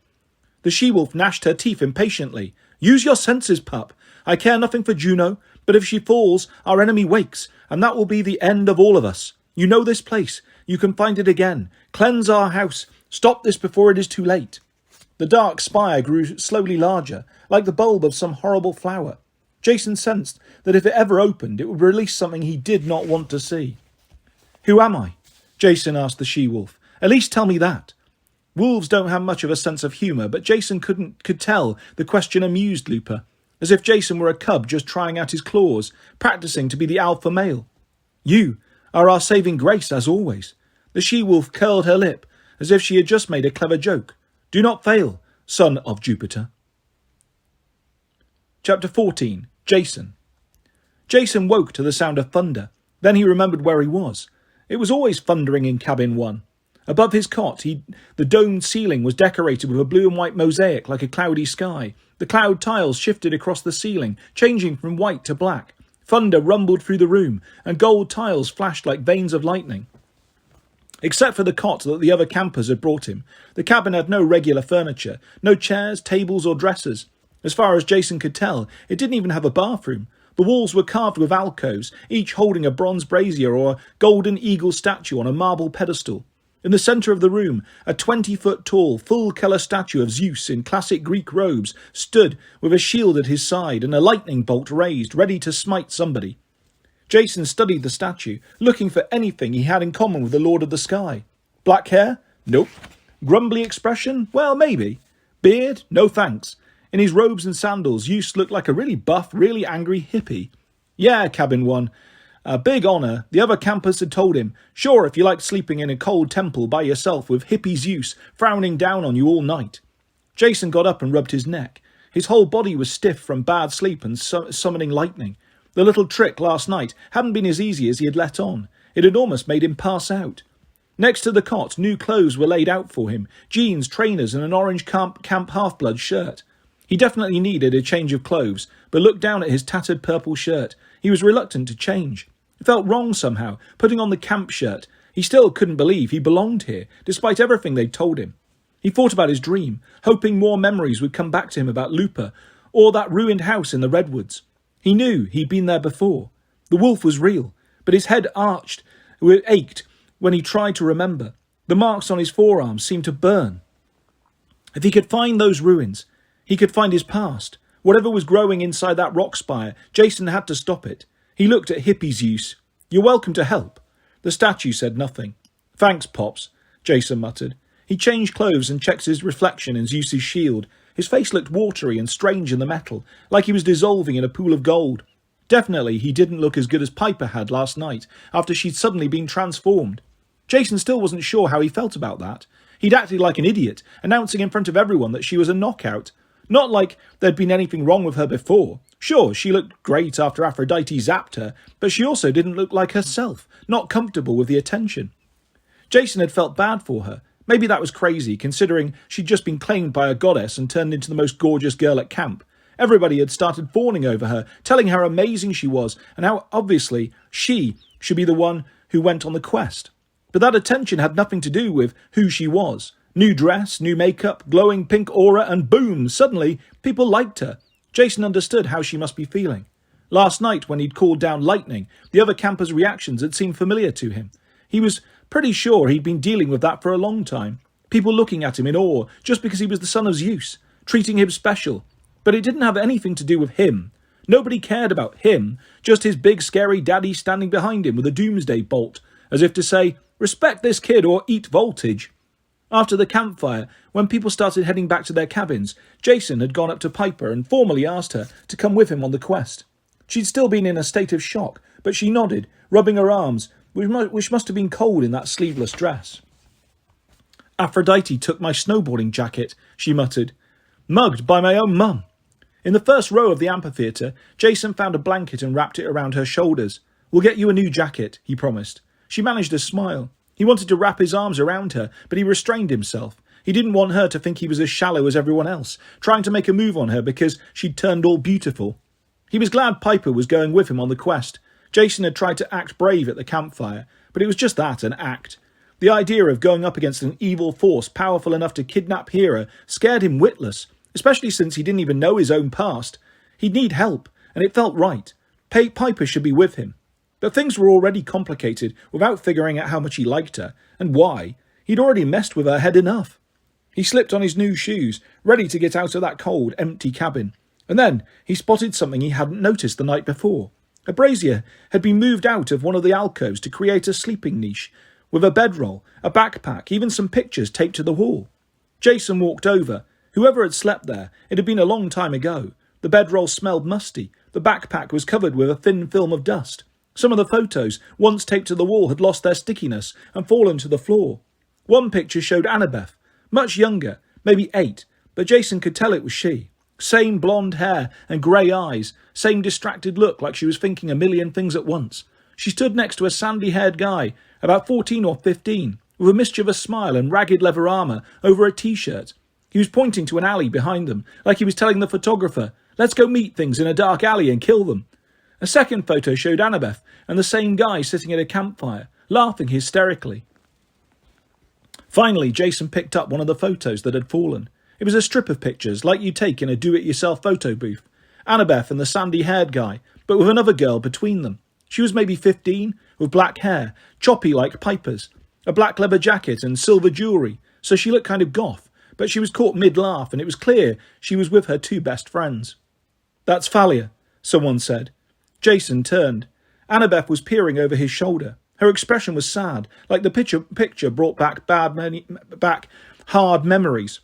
Speaker 1: The she-wolf gnashed her teeth impatiently. "Use your senses, pup. I care nothing for Juno, but if she falls, our enemy wakes, and that will be the end of all of us. You know this place. You can find it again. Cleanse our house. Stop this before it is too late." The dark spire grew slowly larger, like the bulb of some horrible flower. Jason sensed that if it ever opened, it would release something he did not want to see. "Who am I?" Jason asked the she-wolf. "At least tell me that." Wolves don't have much of a sense of humour, but Jason could tell the question amused Lupa, as if Jason were a cub just trying out his claws, practising to be the alpha male. "You are our saving grace, as always." The she-wolf curled her lip, as if she had just made a clever joke. "Do not fail, son of Jupiter." Chapter 14. Jason. Jason woke to the sound of thunder. Then he remembered where he was. It was always thundering in cabin 1. Above his cot, the domed ceiling was decorated with a blue and white mosaic like a cloudy sky. The cloud tiles shifted across the ceiling, changing from white to black. Thunder rumbled through the room, and gold tiles flashed like veins of lightning. Except for the cot that the other campers had brought him, the cabin had no regular furniture, no chairs, tables or dressers. As far as Jason could tell, it didn't even have a bathroom. The walls were carved with alcoves, each holding a bronze brazier or a golden eagle statue on a marble pedestal. In the centre of the room, a 20-foot-tall, full-colour statue of Zeus in classic Greek robes stood with a shield at his side and a lightning bolt raised, ready to smite somebody. Jason studied the statue, looking for anything he had in common with the Lord of the Sky. Black hair? Nope. Grumbly expression? Well, maybe. Beard? No thanks. In his robes and sandals, Zeus looked like a really buff, really angry hippie. "Yeah, Cabin 1. A big honour," the other campers had told him. "Sure, if you like sleeping in a cold temple by yourself with hippie Zeus frowning down on you all night." Jason got up and rubbed his neck. His whole body was stiff from bad sleep and summoning lightning. The little trick last night hadn't been as easy as he had let on. It had almost made him pass out. Next to the cot, new clothes were laid out for him. Jeans, trainers and an orange Camp Half-Blood shirt. He definitely needed a change of clothes, but looked down at his tattered purple shirt. He was reluctant to change. It felt wrong somehow, putting on the camp shirt. He still couldn't believe he belonged here, despite everything they'd told him. He thought about his dream, hoping more memories would come back to him about Lupa, or that ruined house in the redwoods. He knew he'd been there before. The wolf was real, but his head ached when he tried to remember. The marks on his forearms seemed to burn. If he could find those ruins, he could find his past. Whatever was growing inside that rock spire, Jason had to stop it. He looked at hippie Zeus. "You're welcome to help." The statue said nothing. "Thanks, Pops," Jason muttered. He changed clothes and checked his reflection in Zeus's shield. His face looked watery and strange in the metal, like he was dissolving in a pool of gold. Definitely he didn't look as good as Piper had last night, after she'd suddenly been transformed. Jason still wasn't sure how he felt about that. He'd acted like an idiot, announcing in front of everyone that she was a knockout. Not like there'd been anything wrong with her before. Sure, she looked great after Aphrodite zapped her, but she also didn't look like herself, not comfortable with the attention. Jason had felt bad for her. Maybe that was crazy, considering she'd just been claimed by a goddess and turned into the most gorgeous girl at camp. Everybody had started fawning over her, telling her how amazing she was, and how obviously she should be the one who went on the quest. But that attention had nothing to do with who she was. New dress, new makeup, glowing pink aura, and boom, suddenly people liked her. Jason understood how she must be feeling. Last night, when he'd called down lightning, the other campers' reactions had seemed familiar to him. He was pretty sure he'd been dealing with that for a long time. People looking at him in awe just because he was the son of Zeus, treating him special. But it didn't have anything to do with him. Nobody cared about him, just his big scary daddy standing behind him with a doomsday bolt, as if to say, respect this kid or eat voltage. After the campfire, when people started heading back to their cabins, Jason had gone up to Piper and formally asked her to come with him on the quest. She'd still been in a state of shock, but she nodded, rubbing her arms, which must have been cold in that sleeveless dress. Aphrodite took my snowboarding jacket, she muttered. Mugged by my own mum. In the first row of the amphitheatre, Jason found a blanket and wrapped it around her shoulders. We'll get you a new jacket, he promised. She managed a smile. He wanted to wrap his arms around her, but he restrained himself. He didn't want her to think he was as shallow as everyone else, trying to make a move on her because she'd turned all beautiful. He was glad Piper was going with him on the quest. Jason had tried to act brave at the campfire, but it was just that, an act. The idea of going up against an evil force powerful enough to kidnap Hera scared him witless, especially since he didn't even know his own past. He'd need help, and it felt right. Piper should be with him. But things were already complicated without figuring out how much he liked her, and why. He'd already messed with her head enough. He slipped on his new shoes, ready to get out of that cold, empty cabin. And then he spotted something he hadn't noticed the night before. A brazier had been moved out of one of the alcoves to create a sleeping niche, with a bedroll, a backpack, even some pictures taped to the wall. Jason walked over. Whoever had slept there, it had been a long time ago. The bedroll smelled musty. The backpack was covered with a thin film of dust. Some of the photos, once taped to the wall, had lost their stickiness and fallen to the floor. One picture showed Annabeth, much younger, maybe 8, but Jason could tell it was she. Same blonde hair and grey eyes, same distracted look like she was thinking a million things at once. She stood next to a sandy-haired guy, about 14 or 15, with a mischievous smile and ragged leather armour over a t-shirt. He was pointing to an alley behind them, like he was telling the photographer, let's go meet things in a dark alley and kill them. A second photo showed Annabeth and the same guy sitting at a campfire, laughing hysterically. Finally, Jason picked up one of the photos that had fallen. It was a strip of pictures, like you take in a do-it-yourself photo booth. Annabeth and the sandy-haired guy, but with another girl between them. She was maybe 15, with black hair, choppy like Piper's, a black leather jacket and silver jewellery, so she looked kind of goth, but she was caught mid-laugh and it was clear she was with her 2 best friends. That's Thalia, someone said. Jason turned. Annabeth was peering over his shoulder. Her expression was sad, like the picture brought back hard memories.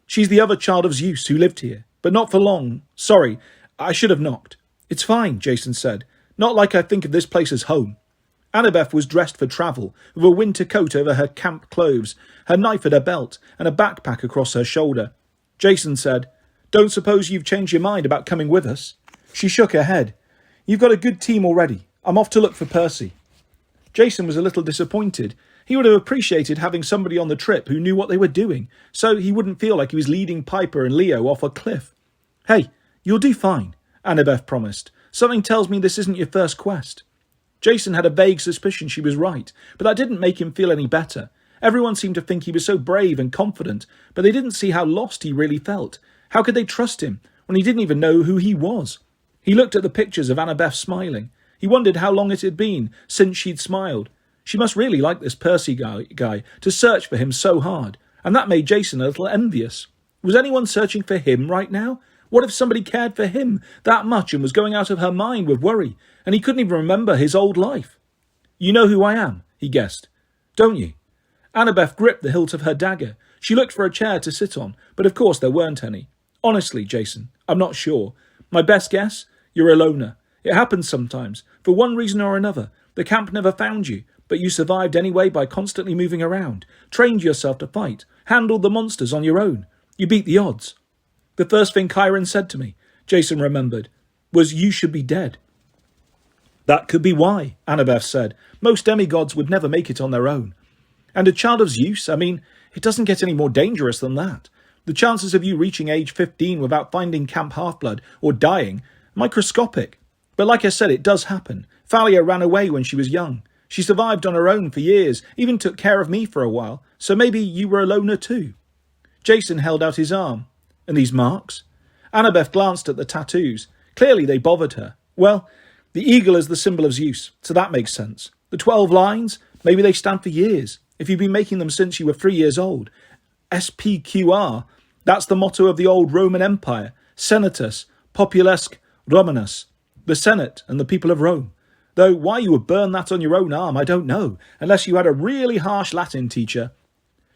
Speaker 1: She's the other child of Zeus who lived here, but not for long. Sorry, I should have knocked. It's fine, Jason said. Not like I think of this place as home. Annabeth was dressed for travel, with a winter coat over her camp clothes, her knife at her belt, and a backpack across her shoulder. Jason said, Don't suppose you've changed your mind about coming with us? She shook her head. You've got a good team already. I'm off to look for Percy. Jason was a little disappointed. He would have appreciated having somebody on the trip who knew what they were doing, so he wouldn't feel like he was leading Piper and Leo off a cliff. Hey, you'll do fine, Annabeth promised. Something tells me this isn't your first quest. Jason had a vague suspicion she was right, but that didn't make him feel any better. Everyone seemed to think he was so brave and confident, but they didn't see how lost he really felt. How could they trust him when he didn't even know who he was? He looked at the pictures of Annabeth smiling. He wondered how long it had been since she'd smiled. She must really like this Percy guy to search for him so hard, and that made Jason a little envious. Was anyone searching for him right now? What if somebody cared for him that much and was going out of her mind with worry, and he couldn't even remember his old life? You know who I am, he guessed. Don't you? Annabeth gripped the hilt of her dagger. She looked for a chair to sit on, but of course there weren't any. Honestly, Jason, I'm not sure. My best guess? You're a loner. It happens sometimes. For one reason or another, the camp never found you, but you survived anyway by constantly moving around, trained yourself to fight, handled the monsters on your own. You beat the odds. The first thing Chiron said to me, Jason remembered, was you should be dead. That could be why, Annabeth said. Most demigods would never make it on their own. And a child of Zeus, I mean, it doesn't get any more dangerous than that. The chances of you reaching age 15 without finding Camp Half-Blood or dying, microscopic. But like I said, it does happen. Thalia ran away when she was young. She survived on her own for years, even took care of me for a while, so maybe you were a loner too. Jason held out his arm. And these marks? Annabeth glanced at the tattoos. Clearly they bothered her. Well, the eagle is the symbol of Zeus, so that makes sense. The 12 lines? Maybe they stand for years. If you've been making them since you were 3 years old. SPQR, that's the motto of the old Roman Empire. Senatus, Populesque, Romanus. The Senate and the people of Rome. Though why you would burn that on your own arm, I don't know, unless you had a really harsh Latin teacher.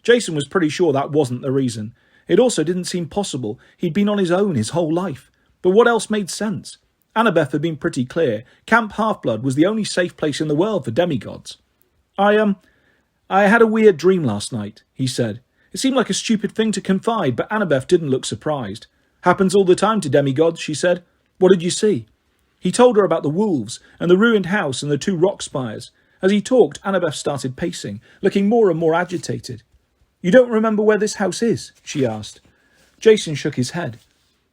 Speaker 1: Jason was pretty sure that wasn't the reason. It also didn't seem possible. He'd been on his own his whole life. But what else made sense? Annabeth had been pretty clear. Camp Half-Blood was the only safe place in the world for demigods. I had a weird dream last night, he said. It seemed like a stupid thing to confide, but Annabeth didn't look surprised. Happens all the time to demigods, she said. What did you see? He told her about the wolves and the ruined house and the 2 rock spires. As he talked, Annabeth started pacing, looking more and more agitated. You don't remember where this house is? She asked. Jason shook his head.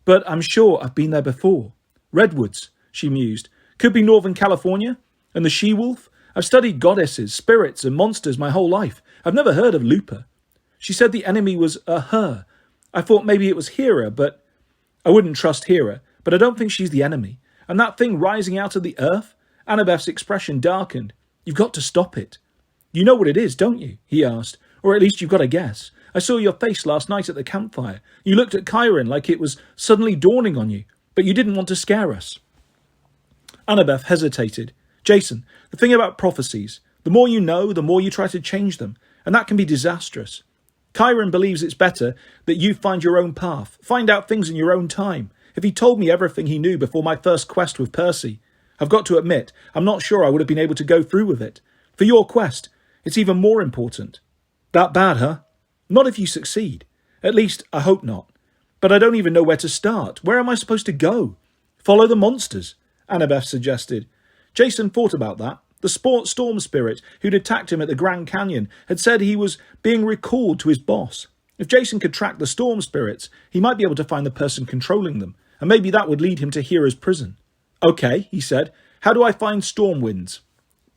Speaker 1: But I'm sure I've been there before. Redwoods, she mused. Could be Northern California. And the she-wolf? I've studied goddesses, spirits and monsters my whole life. I've never heard of Lupa. She said the enemy was a her. I thought maybe it was Hera, but I wouldn't trust Hera. But I don't think she's the enemy. And that thing rising out of the earth? Annabeth's expression darkened. You've got to stop it. You know what it is, don't you? He asked. Or at least you've got a guess. I saw your face last night at the campfire. You looked at Chiron like it was suddenly dawning on you, but you didn't want to scare us. Annabeth hesitated. Jason, the thing about prophecies, the more you know, the more you try to change them, and that can be disastrous. Chiron believes it's better that you find your own path, find out things in your own time. If he told me everything he knew before my first quest with Percy, I've got to admit, I'm not sure I would have been able to go through with it. For your quest, it's even more important. That bad, huh? Not if you succeed. At least, I hope not. But I don't even know where to start. Where am I supposed to go? Follow the monsters, Annabeth suggested. Jason thought about that. The storm spirit who'd attacked him at the Grand Canyon had said he was being recalled to his boss. If Jason could track the storm spirits, he might be able to find the person controlling them, and maybe that would lead him to Hera's prison. Okay, he said. How do I find storm winds?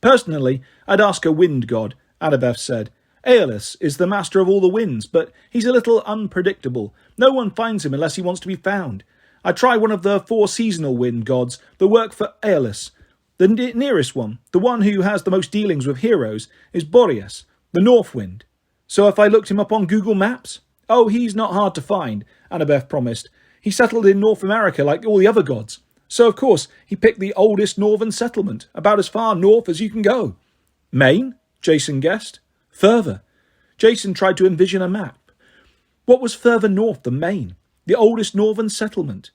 Speaker 1: Personally, I'd ask a wind god, Annabeth said. Aeolus is the master of all the winds, but he's a little unpredictable. No one finds him unless he wants to be found. I try one of the 4 seasonal wind gods that work for Aeolus. The nearest one, the one who has the most dealings with heroes, is Boreas, the north wind. So if I looked him up on Google Maps? Oh, he's not hard to find, Annabeth promised. He settled in North America like all the other gods. So of course, he picked the oldest northern settlement, about as far north as you can go. Maine? Jason guessed. Further. Jason tried to envision a map. What was further north than Maine? The oldest northern settlement.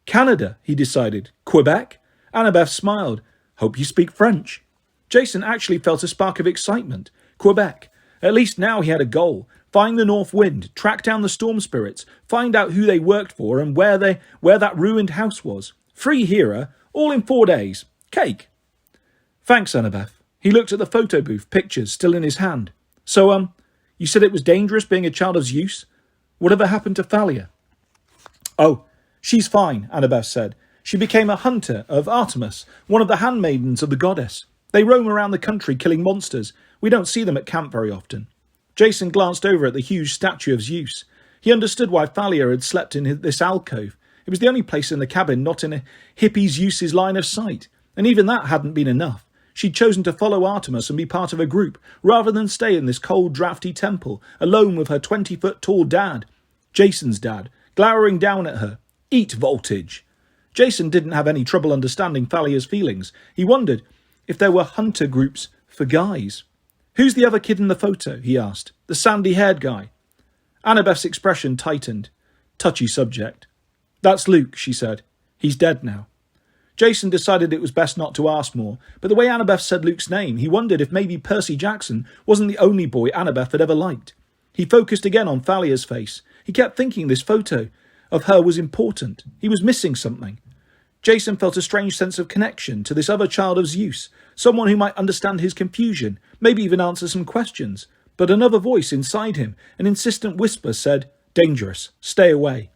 Speaker 1: Canada, he decided. Quebec? Annabeth smiled. Hope you speak French. Jason actually felt a spark of excitement. Quebec. At least now he had a goal. Find the north wind, track down the storm spirits, find out who they worked for and where that ruined house was. Free Hera, all in 4 days. Cake. Thanks, Annabeth. He looked at the photo booth, pictures still in his hand. So, you said it was dangerous being a child of Zeus? Whatever happened to Thalia? Oh, she's fine, Annabeth said. She became a hunter of Artemis, one of the handmaidens of the goddess. They roam around the country killing monsters. We don't see them at camp very often. Jason glanced over at the huge statue of Zeus. He understood why Thalia had slept in this alcove. It was the only place in the cabin not in a hippie Zeus's line of sight. And even that hadn't been enough. She'd chosen to follow Artemis and be part of a group, rather than stay in this cold, drafty temple, alone with her 20-foot-tall dad, Jason's dad, glowering down at her. Eat voltage. Jason didn't have any trouble understanding Thalia's feelings. He wondered if there were hunter groups for guys. Who's the other kid in the photo? He asked. The sandy-haired guy. Annabeth's expression tightened. Touchy subject. That's Luke, she said. He's dead now. Jason decided it was best not to ask more, but the way Annabeth said Luke's name, he wondered if maybe Percy Jackson wasn't the only boy Annabeth had ever liked. He focused again on Thalia's face. He kept thinking this photo of her was important. He was missing something. Jason felt a strange sense of connection to this other child of Zeus, someone who might understand his confusion, maybe even answer some questions. But another voice inside him, an insistent whisper, said, "Dangerous. Stay away."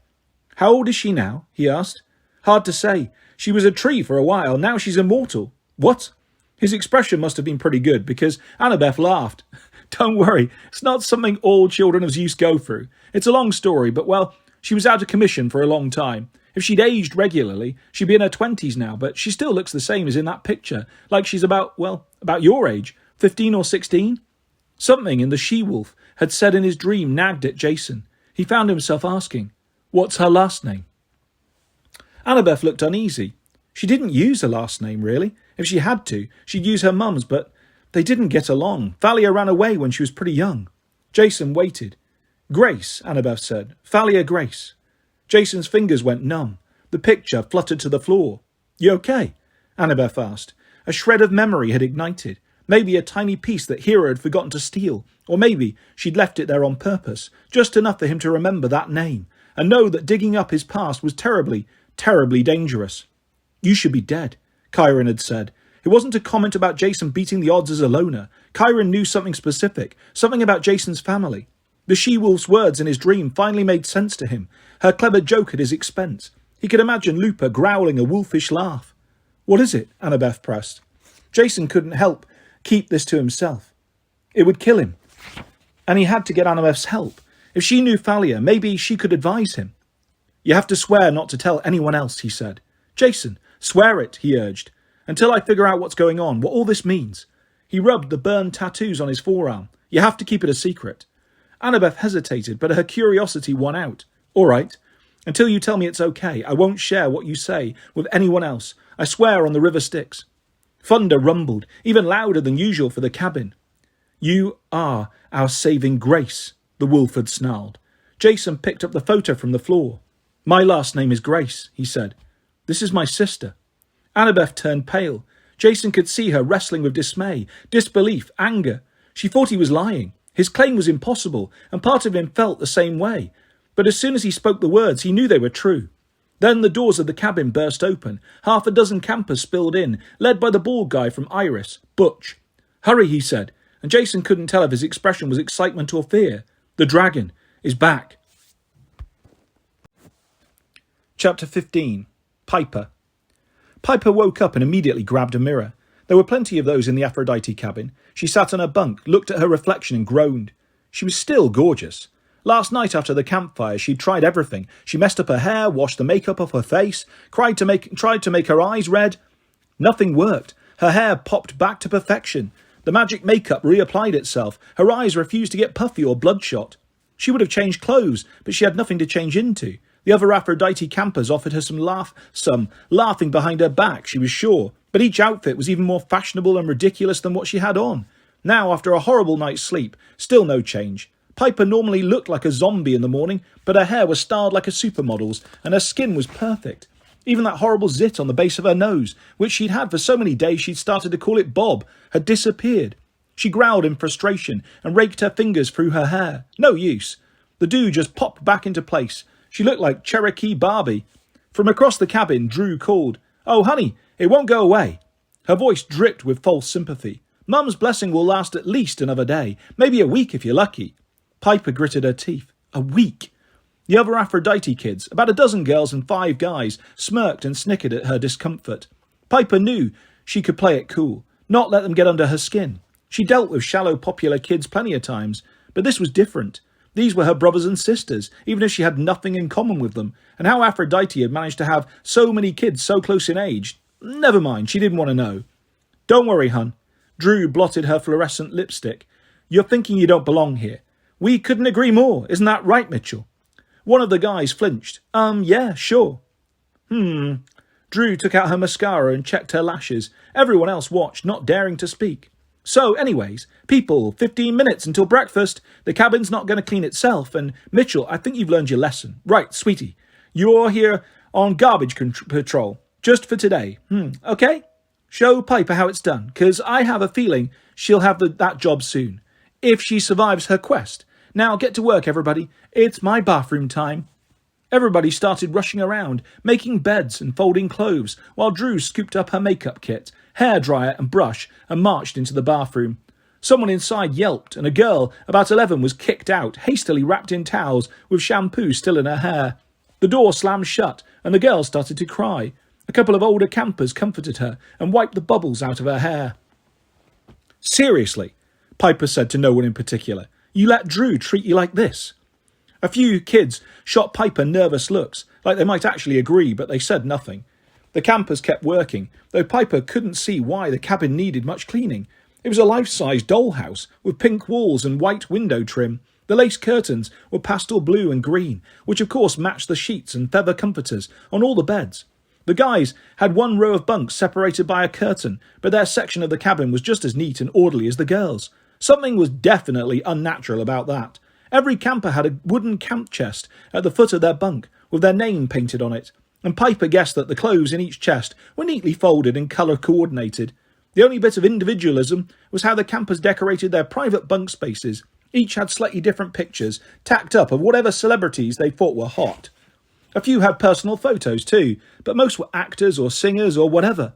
Speaker 1: "How old is she now?" he asked. "Hard to say. She was a tree for a while. Now she's immortal." "What?" His expression must have been pretty good, because Annabeth laughed. "Don't worry. It's not something all children of Zeus go through. It's a long story, but, well, she was out of commission for a long time. If she'd aged regularly, she'd be in her 20s now, but she still looks the same as in that picture, like she's about your age, 15 or 16. Something in the she-wolf had said in his dream nagged at Jason. He found himself asking, "What's her last name?" Annabeth looked uneasy. She didn't use her last name, really. If she had to, she'd use her mum's, but they didn't get along. Thalia ran away when she was pretty young. Jason waited. "Grace," Annabeth said. "Thalia Grace." Jason's fingers went numb. The picture fluttered to the floor. "You okay?" Annabeth asked. A shred of memory had ignited. Maybe a tiny piece that Hero had forgotten to steal. Or maybe she'd left it there on purpose, just enough for him to remember that name, and know that digging up his past was terribly, terribly dangerous. "You should be dead," Chiron had said. It wasn't a comment about Jason beating the odds as a loner. Chiron knew something specific, something about Jason's family. The she-wolf's words in his dream finally made sense to him, her clever joke at his expense. He could imagine Lupa growling a wolfish laugh. "What is it?" Annabeth pressed. Jason couldn't help keep this to himself. It would kill him. And he had to get Annabeth's help. If she knew Thalia, maybe she could advise him. "You have to swear not to tell anyone else," he said. "Jason, swear it," he urged, "until I figure out what's going on, what all this means." He rubbed the burned tattoos on his forearm. "You have to keep it a secret." Annabeth hesitated, but her curiosity won out. "All right. Until you tell me it's okay, I won't share what you say with anyone else. I swear on the river Styx." Thunder rumbled, even louder than usual for the cabin. "You are our saving grace," the wolf had snarled. Jason picked up the photo from the floor. "My last name is Grace," he said. "This is my sister." Annabeth turned pale. Jason could see her wrestling with dismay, disbelief, anger. She thought he was lying. His claim was impossible, and part of him felt the same way. But as soon as he spoke the words, he knew they were true. Then the doors of the cabin burst open. Half a dozen campers spilled in, led by the bald guy from Iris, Butch. "Hurry," he said, and Jason couldn't tell if his expression was excitement or fear. "The dragon is back." Chapter 15. Piper. Piper woke up and immediately grabbed a mirror. There were plenty of those in the Aphrodite cabin. She sat on her bunk, looked at her reflection and groaned. She was still gorgeous. Last night after the campfire, she'd tried everything. She messed up her hair, washed the makeup off her face, tried to make her eyes red. Nothing worked. Her hair popped back to perfection. The magic makeup reapplied itself. Her eyes refused to get puffy or bloodshot. She would have changed clothes, but she had nothing to change into. The other Aphrodite campers offered her some laughing behind her back, she was sure, but each outfit was even more fashionable and ridiculous than what she had on. Now, after a horrible night's sleep, still no change. Piper normally looked like a zombie in the morning, but her hair was styled like a supermodel's, and her skin was perfect. Even that horrible zit on the base of her nose, which she'd had for so many days she'd started to call it Bob, had disappeared. She growled in frustration and raked her fingers through her hair. No use. The do just popped back into place. She looked like Cherokee Barbie. From across the cabin, Drew called, "Oh, honey, it won't go away." Her voice dripped with false sympathy. "Mum's blessing will last at least another day, maybe a week if you're lucky." Piper gritted her teeth. A week? The other Aphrodite kids, about a dozen girls and 5 guys, smirked and snickered at her discomfort. Piper knew she could play it cool, not let them get under her skin. She dealt with shallow popular kids plenty of times, but this was different. These were her brothers and sisters, even if she had nothing in common with them, and how Aphrodite had managed to have so many kids so close in age. Never mind, she didn't want to know. "Don't worry, hun." Drew blotted her fluorescent lipstick. "You're thinking you don't belong here. We couldn't agree more. Isn't that right, Mitchell?" One of the guys flinched. Yeah, sure." Drew took out her mascara and checked her lashes. Everyone else watched, not daring to speak. "So, anyways, people, 15 minutes until breakfast. The cabin's not going to clean itself. And, Mitchell, I think you've learned your lesson. Right, sweetie. You're here on garbage patrol, just for today. Okay? Show Piper how it's done, 'cause I have a feeling she'll have that job soon, if she survives her quest. Now get to work, everybody. It's my bathroom time. Everybody started rushing around, making beds and folding clothes, while Drew scooped up her makeup kit, hairdryer and brush, and marched into the bathroom. Someone inside yelped, and a girl, about 11, was kicked out, hastily wrapped in towels, with shampoo still in her hair. The door slammed shut, and the girl started to cry. A couple of older campers comforted her and wiped the bubbles out of her hair. Seriously, Piper said to no one in particular, you let Drew treat you like this? A few kids shot Piper nervous looks, like they might actually agree, but they said nothing. The campers kept working, though Piper couldn't see why the cabin needed much cleaning. It was a life-size dollhouse, with pink walls and white window trim. The lace curtains were pastel blue and green, which of course matched the sheets and feather comforters on all the beds. The guys had one row of bunks separated by a curtain, but their section of the cabin was just as neat and orderly as the girls'. Something was definitely unnatural about that. Every camper had a wooden camp chest at the foot of their bunk, with their name painted on it, and Piper guessed that the clothes in each chest were neatly folded and colour-coordinated. The only bit of individualism was how the campers decorated their private bunk spaces. Each had slightly different pictures, tacked up of whatever celebrities they thought were hot. A few had personal photos too, but most were actors or singers or whatever.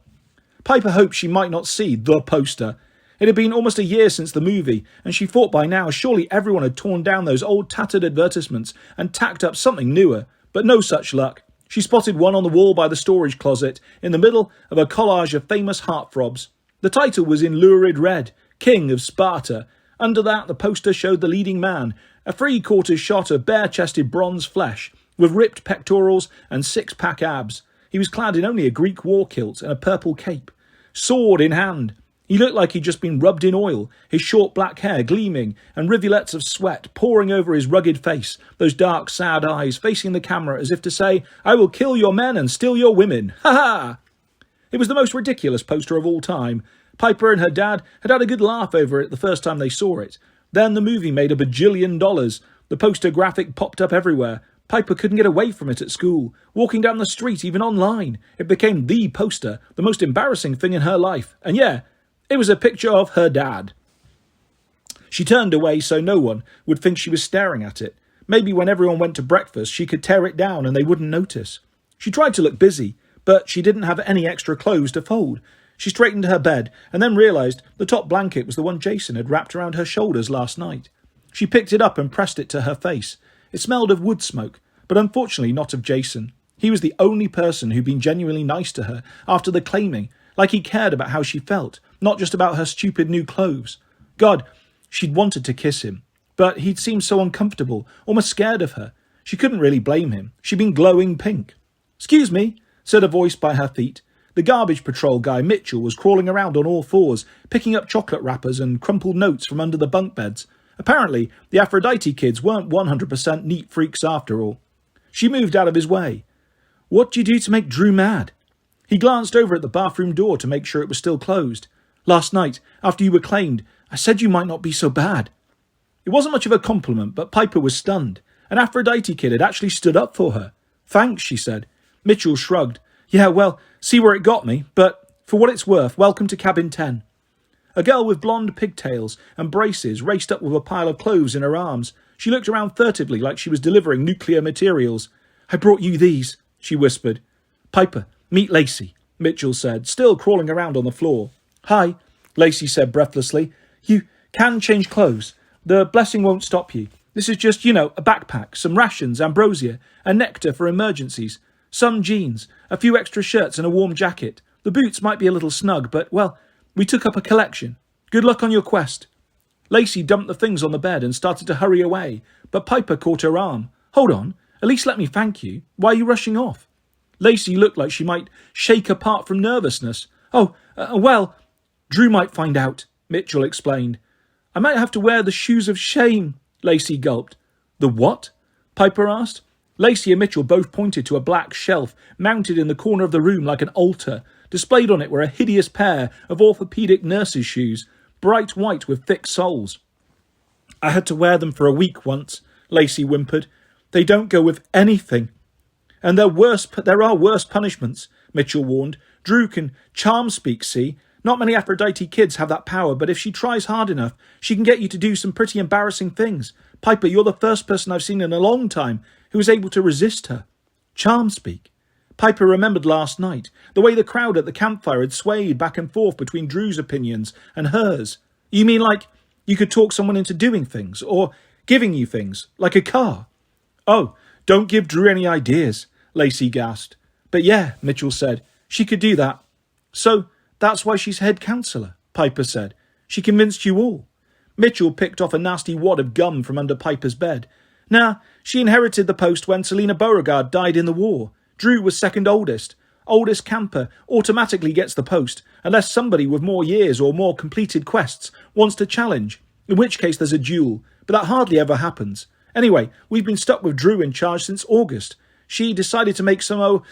Speaker 1: Piper hoped she might not see the poster. It had been almost a year since the movie, and she thought by now surely everyone had torn down those old tattered advertisements and tacked up something newer, but no such luck. She spotted one on the wall by the storage closet, in the middle of a collage of famous heartthrobs. The title was in lurid red, King of Sparta. Under that, the poster showed the leading man, a 3/4 shot of bare-chested bronze flesh, with ripped pectorals and six-pack abs. He was clad in only a Greek war kilt and a purple cape, sword in hand. He looked like he'd just been rubbed in oil, his short black hair gleaming and rivulets of sweat pouring over his rugged face, those dark, sad eyes facing the camera as if to say, I will kill your men and steal your women. Ha ha! It was the most ridiculous poster of all time. Piper and her dad had had a good laugh over it the first time they saw it. Then the movie made $1 bajillion. The poster graphic popped up everywhere. Piper couldn't get away from it at school, walking down the street, even online. It became the poster, the most embarrassing thing in her life. And yeah, it was a picture of her dad. She turned away so no one would think she was staring at it. Maybe when everyone went to breakfast, she could tear it down and they wouldn't notice. She tried to look busy, but she didn't have any extra clothes to fold. She straightened her bed and then realised the top blanket was the one Jason had wrapped around her shoulders last night. She picked it up and pressed it to her face. It smelled of wood smoke, but unfortunately not of Jason. He was the only person who'd been genuinely nice to her after the claiming, like he cared about how she felt, not just about her stupid new clothes. God, she'd wanted to kiss him, but he'd seemed so uncomfortable, almost scared of her. She couldn't really blame him. She'd been glowing pink. Excuse me, said a voice by her feet. The garbage patrol guy, Mitchell, was crawling around on all fours, picking up chocolate wrappers and crumpled notes from under the bunk beds. Apparently, the Aphrodite kids weren't 100% neat freaks after all. She moved out of his way. What do you do to make Drew mad? He glanced over at the bathroom door to make sure it was still closed. Last night, after you were claimed, I said you might not be so bad. It wasn't much of a compliment, but Piper was stunned. An Aphrodite kid had actually stood up for her. Thanks, she said. Mitchell shrugged. Yeah, well, see where it got me, but for what it's worth, welcome to Cabin 10. A girl with blonde pigtails and braces raced up with a pile of clothes in her arms. She looked around furtively like she was delivering nuclear materials. I brought you these, she whispered. Piper, meet Lacey, Mitchell said, still crawling around on the floor. Hi, Lacey said breathlessly. You can change clothes. The blessing won't stop you. This is just, a backpack, some rations, ambrosia, and nectar for emergencies. Some jeans, a few extra shirts and a warm jacket. The boots might be a little snug, but, well, we took up a collection. Good luck on your quest. Lacey dumped the things on the bed and started to hurry away, but Piper caught her arm. Hold on, at least let me thank you. Why are you rushing off? Lacey looked like she might shake apart from nervousness. Well, Drew might find out, Mitchell explained. I might have to wear the shoes of shame, Lacey gulped. The what? Piper asked. Lacey and Mitchell both pointed to a black shelf mounted in the corner of the room like an altar. Displayed on it were a hideous pair of orthopedic nurse's shoes, bright white with thick soles. I had to wear them for a week once, Lacey whimpered. They don't go with anything. And there are worse punishments, Mitchell warned. Drew can charm speak, see? Not many Aphrodite kids have that power, but if she tries hard enough, she can get you to do some pretty embarrassing things. Piper, you're the first person I've seen in a long time who was able to resist her. Charm speak. Piper remembered last night, the way the crowd at the campfire had swayed back and forth between Drew's opinions and hers. You mean like you could talk someone into doing things, or giving you things, like a car? Oh, don't give Drew any ideas, Lacey gasped. But yeah, Mitchell said, she could do that. So that's why she's head counsellor, Piper said. She convinced you all. Mitchell picked off a nasty wad of gum from under Piper's bed. Nah, she inherited the post when Selina Beauregard died in the war. Drew was second oldest. Oldest camper automatically gets the post, unless somebody with more years or more completed quests wants to challenge, in which case there's a duel, but that hardly ever happens. Anyway, we've been stuck with Drew in charge since August. She decided to make some,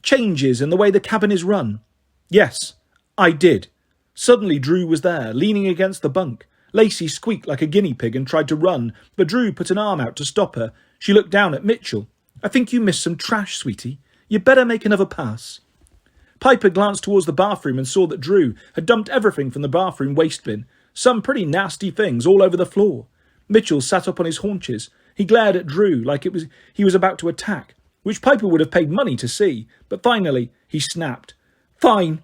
Speaker 1: changes in the way the cabin is run. Yes, I did. Suddenly Drew was there, leaning against the bunk. Lacey squeaked like a guinea pig and tried to run, but Drew put an arm out to stop her. She looked down at Mitchell. I think you missed some trash, sweetie. You'd better make another pass. Piper glanced towards the bathroom and saw that Drew had dumped everything from the bathroom waste bin, some pretty nasty things all over the floor. Mitchell sat up on his haunches. He glared at Drew like he was about to attack, which Piper would have paid money to see, but finally he snapped. Fine.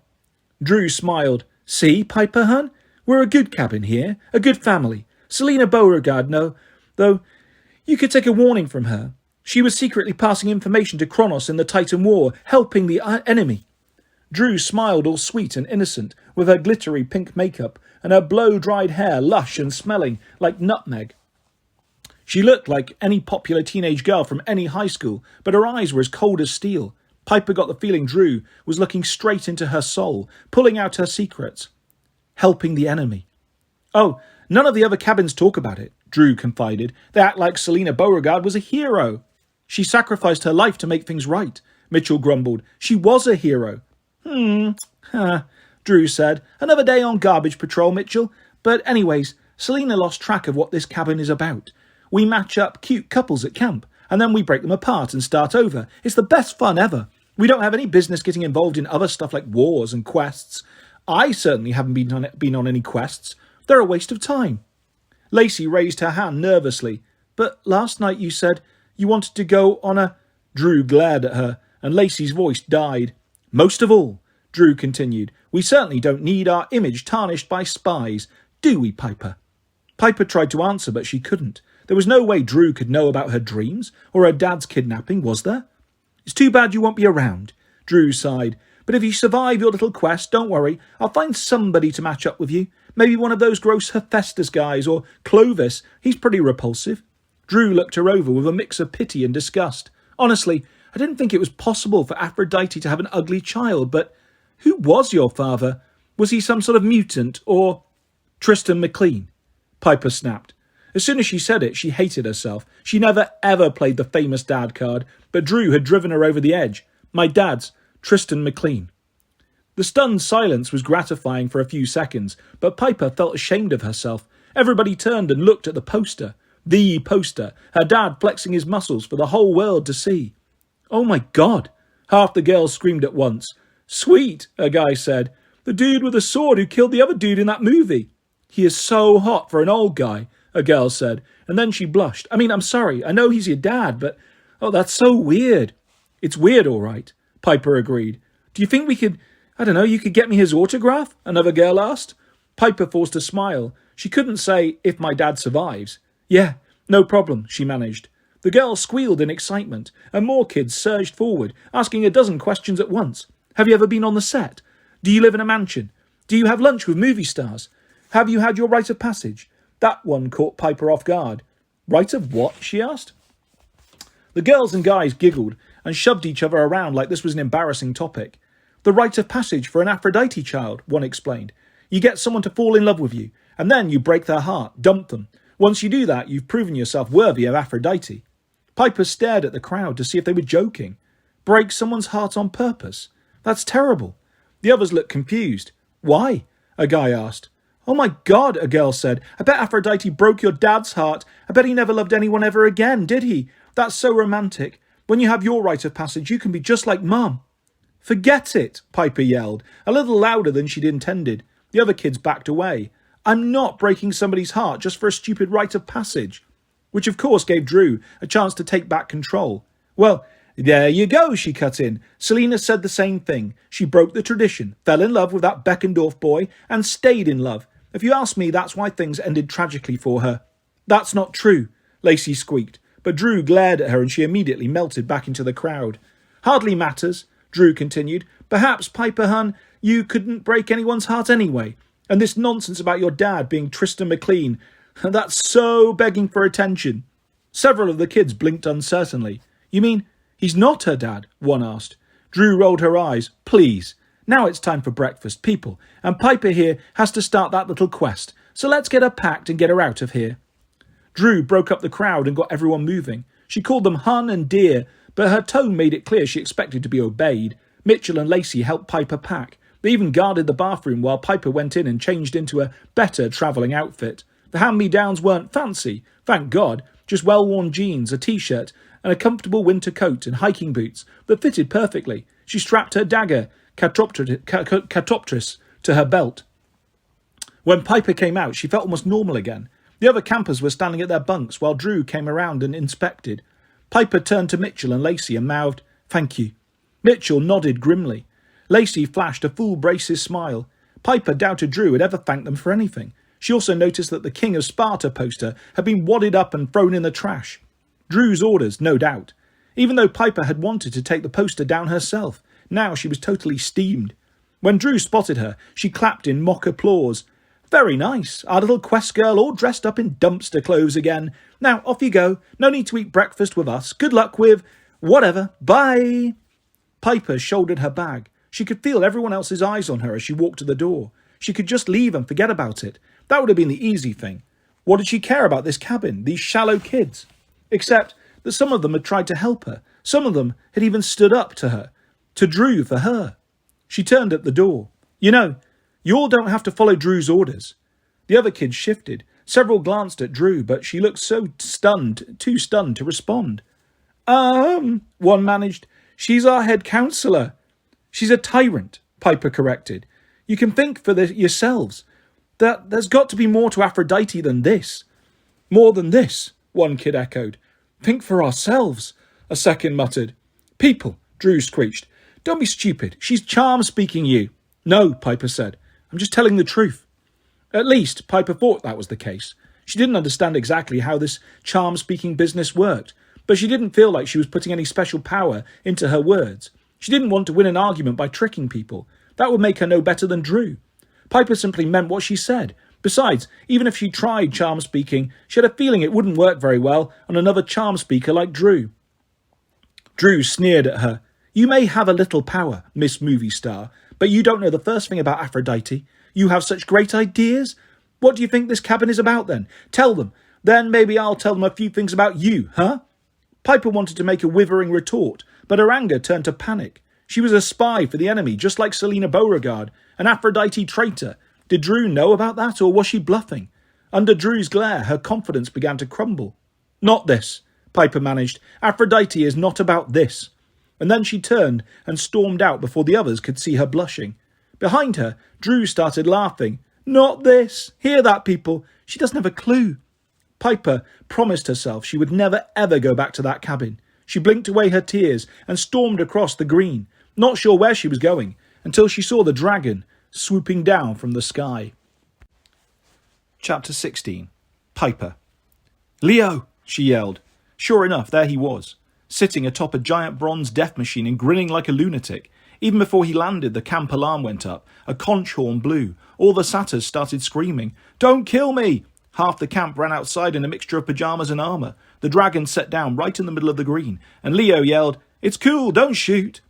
Speaker 1: Drew smiled. See, Piper, hun? We're a good cabin here, a good family. Selina Beauregard, no, though you could take a warning from her. She was secretly passing information to Kronos in the Titan War, helping the enemy. Drew smiled all sweet and innocent, with her glittery pink makeup and her blow-dried hair lush and smelling like nutmeg. She looked like any popular teenage girl from any high school, but her eyes were as cold as steel. Piper got the feeling Drew was looking straight into her soul, pulling out her secrets. Helping the enemy. Oh, none of the other cabins talk about it, Drew confided. They act like Selina Beauregard was a hero. She sacrificed her life to make things right, Mitchell grumbled. She was a hero. Drew said. Another day on garbage patrol, Mitchell. But anyways, Selina lost track of what this cabin is about. We match up cute couples at camp, and then we break them apart and start over. It's the best fun ever. We don't have any business getting involved in other stuff like wars and quests. I certainly haven't been on any quests. They're a waste of time. Lacey raised her hand nervously. But last night you said you wanted to go on a... Drew glared at her, and Lacey's voice died. Most of all, Drew continued, we certainly don't need our image tarnished by spies, do we, Piper? Piper tried to answer, but she couldn't. There was no way Drew could know about her dreams, or her dad's kidnapping, was there? It's too bad you won't be around, Drew sighed. But if you survive your little quest, don't worry, I'll find somebody to match up with you. Maybe one of those gross Hephaestus guys, or Clovis. He's pretty repulsive. Drew looked her over with a mix of pity and disgust. Honestly, I didn't think it was possible for Aphrodite to have an ugly child, but who was your father? Was he some sort of mutant, or... Tristan McLean, Piper snapped. As soon as she said it, she hated herself. She never ever played the famous dad card, but Drew had driven her over the edge. My dad's Tristan McLean. The stunned silence was gratifying for a few seconds, but Piper felt ashamed of herself. Everybody turned and looked at the poster. The poster, her dad flexing his muscles for the whole world to see. Oh my God! Half the girls screamed at once. Sweet, a guy said. The dude with the sword who killed the other dude in that movie. He is so hot for an old guy, a girl said, and then she blushed. I mean, I'm sorry, I know he's your dad, but... Oh, that's so weird. It's weird, all right, Piper agreed. Do you think we could... I don't know, you could get me his autograph? Another girl asked. Piper forced a smile. She couldn't say, if my dad survives. Yeah, no problem, she managed. The girls squealed in excitement, and more kids surged forward, asking a dozen questions at once. Have you ever been on the set? Do you live in a mansion? Do you have lunch with movie stars? Have you had your rite of passage? That one caught Piper off guard. Rite of what? She asked. The girls and guys giggled and shoved each other around like this was an embarrassing topic. The rite of passage for an Aphrodite child, one explained. You get someone to fall in love with you, and then you break their heart, dump them. Once you do that, you've proven yourself worthy of Aphrodite. Piper stared at the crowd to see if they were joking. Break someone's heart on purpose? That's terrible. The others looked confused. Why? A guy asked. Oh my God, a girl said. I bet Aphrodite broke your dad's heart. I bet he never loved anyone ever again, did he? That's so romantic. When you have your rite of passage, you can be just like Mum." "Forget it," Piper yelled, a little louder than she'd intended. The other kids backed away. "I'm not breaking somebody's heart just for a stupid rite of passage." Which of course gave Drew a chance to take back control. "Well, there you go," she cut in. "Selina said the same thing. She broke the tradition, fell in love with that Beckendorf boy, and stayed in love. If you ask me, that's why things ended tragically for her." "That's not true," Lacey squeaked, but Drew glared at her and she immediately melted back into the crowd. "Hardly matters," Drew continued. "Perhaps, Piper, hun, you couldn't break anyone's heart anyway. And this nonsense about your dad being Tristan McLean, that's so begging for attention." Several of the kids blinked uncertainly. "You mean he's not her dad?" one asked. Drew rolled her eyes. "Please. Now it's time for breakfast, people, and Piper here has to start that little quest. So let's get her packed and get her out of here." Drew broke up the crowd and got everyone moving. She called them hun and dear, but her tone made it clear she expected to be obeyed. Mitchell and Lacey helped Piper pack. They even guarded the bathroom while Piper went in and changed into a better travelling outfit. The hand-me-downs weren't fancy, thank God, just well-worn jeans, a t-shirt, and a comfortable winter coat and hiking boots that fitted perfectly. She strapped her dagger, Catoptris, to her belt. When Piper came out, she felt almost normal again. The other campers were standing at their bunks while Drew came around and inspected. Piper turned to Mitchell and Lacey and mouthed, "Thank you." Mitchell nodded grimly. Lacey flashed a full brace's smile. Piper doubted Drew had ever thanked them for anything. She also noticed that the King of Sparta poster had been wadded up and thrown in the trash. Drew's orders, no doubt. Even though Piper had wanted to take the poster down herself, now she was totally steamed. When Drew spotted her, she clapped in mock applause. "Very nice. Our little quest girl all dressed up in dumpster clothes again. Now, off you go. No need to eat breakfast with us. Good luck with whatever. Bye." Piper shouldered her bag. She could feel everyone else's eyes on her as she walked to the door. She could just leave and forget about it. That would have been the easy thing. What did she care about this cabin, these shallow kids? Except that some of them had tried to help her. Some of them had even stood up to her, to Drew for her. She turned at the door. "You know, you all don't have to follow Drew's orders." The other kids shifted. Several glanced at Drew, but she looked so stunned, too stunned to respond. One managed. "She's our head counselor." "She's a tyrant," Piper corrected. "You can think for yourselves. There's got to be more to Aphrodite than this." "More than this," one kid echoed. "Think for ourselves," a second muttered. "People," Drew screeched. "Don't be stupid. She's charm-speaking you." "No," Piper said. "I'm just telling the truth." At least, Piper thought that was the case. She didn't understand exactly how this charm-speaking business worked, but she didn't feel like she was putting any special power into her words. She didn't want to win an argument by tricking people. That would make her no better than Drew. Piper simply meant what she said. Besides, even if she tried charm speaking, she had a feeling it wouldn't work very well on another charm speaker like Drew. Drew sneered at her. "You may have a little power, Miss Movie Star, but you don't know the first thing about Aphrodite. You have such great ideas. What do you think this cabin is about then? Tell them. Then maybe I'll tell them a few things about you, huh?" Piper wanted to make a withering retort, but her anger turned to panic. She was a spy for the enemy, just like Selina Beauregard, an Aphrodite traitor. Did Drew know about that, or was she bluffing? Under Drew's glare, her confidence began to crumble. "Not this," Piper managed. "Aphrodite is not about this." And then she turned and stormed out before the others could see her blushing. Behind her, Drew started laughing. "Not this. Hear that, people? She doesn't have a clue." Piper promised herself she would never ever go back to that cabin. She blinked away her tears and stormed across the green, not sure where she was going, until she saw the dragon swooping down from the sky. Chapter 16. Piper. "Leo!" she yelled. Sure enough, there he was, sitting atop a giant bronze death machine and grinning like a lunatic. Even before he landed, the camp alarm went up. A conch horn blew. All the satyrs started screaming, "Don't kill me!" Half the camp ran outside in a mixture of pyjamas and armour. The dragon sat down right in the middle of the green, and Leo yelled, "It's cool, don't shoot!"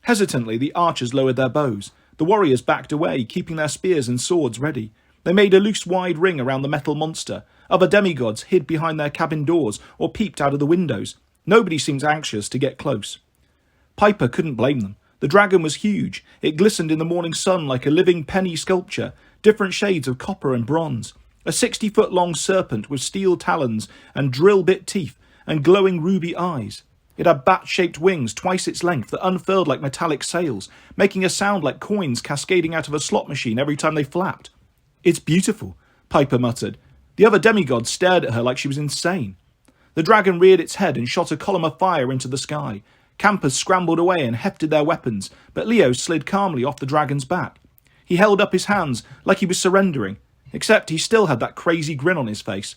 Speaker 1: Hesitantly, the archers lowered their bows. The warriors backed away, keeping their spears and swords ready. They made a loose wide ring around the metal monster. Other demigods hid behind their cabin doors or peeped out of the windows. Nobody seemed anxious to get close. Piper couldn't blame them. The dragon was huge. It glistened in the morning sun like a living penny sculpture, different shades of copper and bronze. A 60-foot-long serpent with steel talons and drill-bit teeth and glowing ruby eyes. It had bat-shaped wings twice its length that unfurled like metallic sails, making a sound like coins cascading out of a slot machine every time they flapped. "It's beautiful," Piper muttered. The other demigods stared at her like she was insane. The dragon reared its head and shot a column of fire into the sky. Campers scrambled away and hefted their weapons, but Leo slid calmly off the dragon's back. He held up his hands like he was surrendering, except he still had that crazy grin on his face.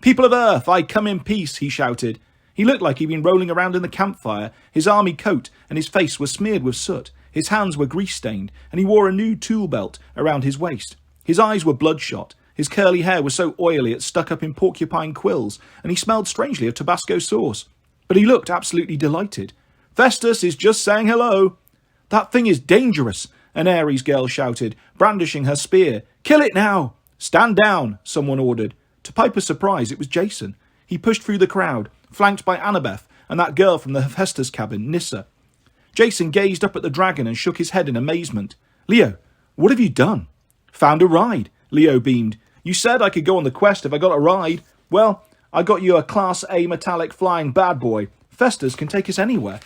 Speaker 1: "People of Earth, I come in peace," he shouted. He looked like he'd been rolling around in the campfire. His army coat and his face were smeared with soot. His hands were grease-stained, and he wore a new tool belt around his waist. His eyes were bloodshot. His curly hair was so oily it stuck up in porcupine quills, and he smelled strangely of Tabasco sauce. But he looked absolutely delighted. "Festus is just saying hello." "That thing is dangerous," an Ares girl shouted, brandishing her spear. "Kill it now." "Stand down," someone ordered. To Piper's surprise, it was Jason. He pushed through the crowd, flanked by Annabeth and that girl from the Hephaestus cabin, Nyssa. Jason gazed up at the dragon and shook his head in amazement. "Leo, what have you done?" "Found a ride," Leo beamed. "You said I could go on the quest if I got a ride. Well, I got you a Class A metallic flying bad boy. Festus can take us anywhere."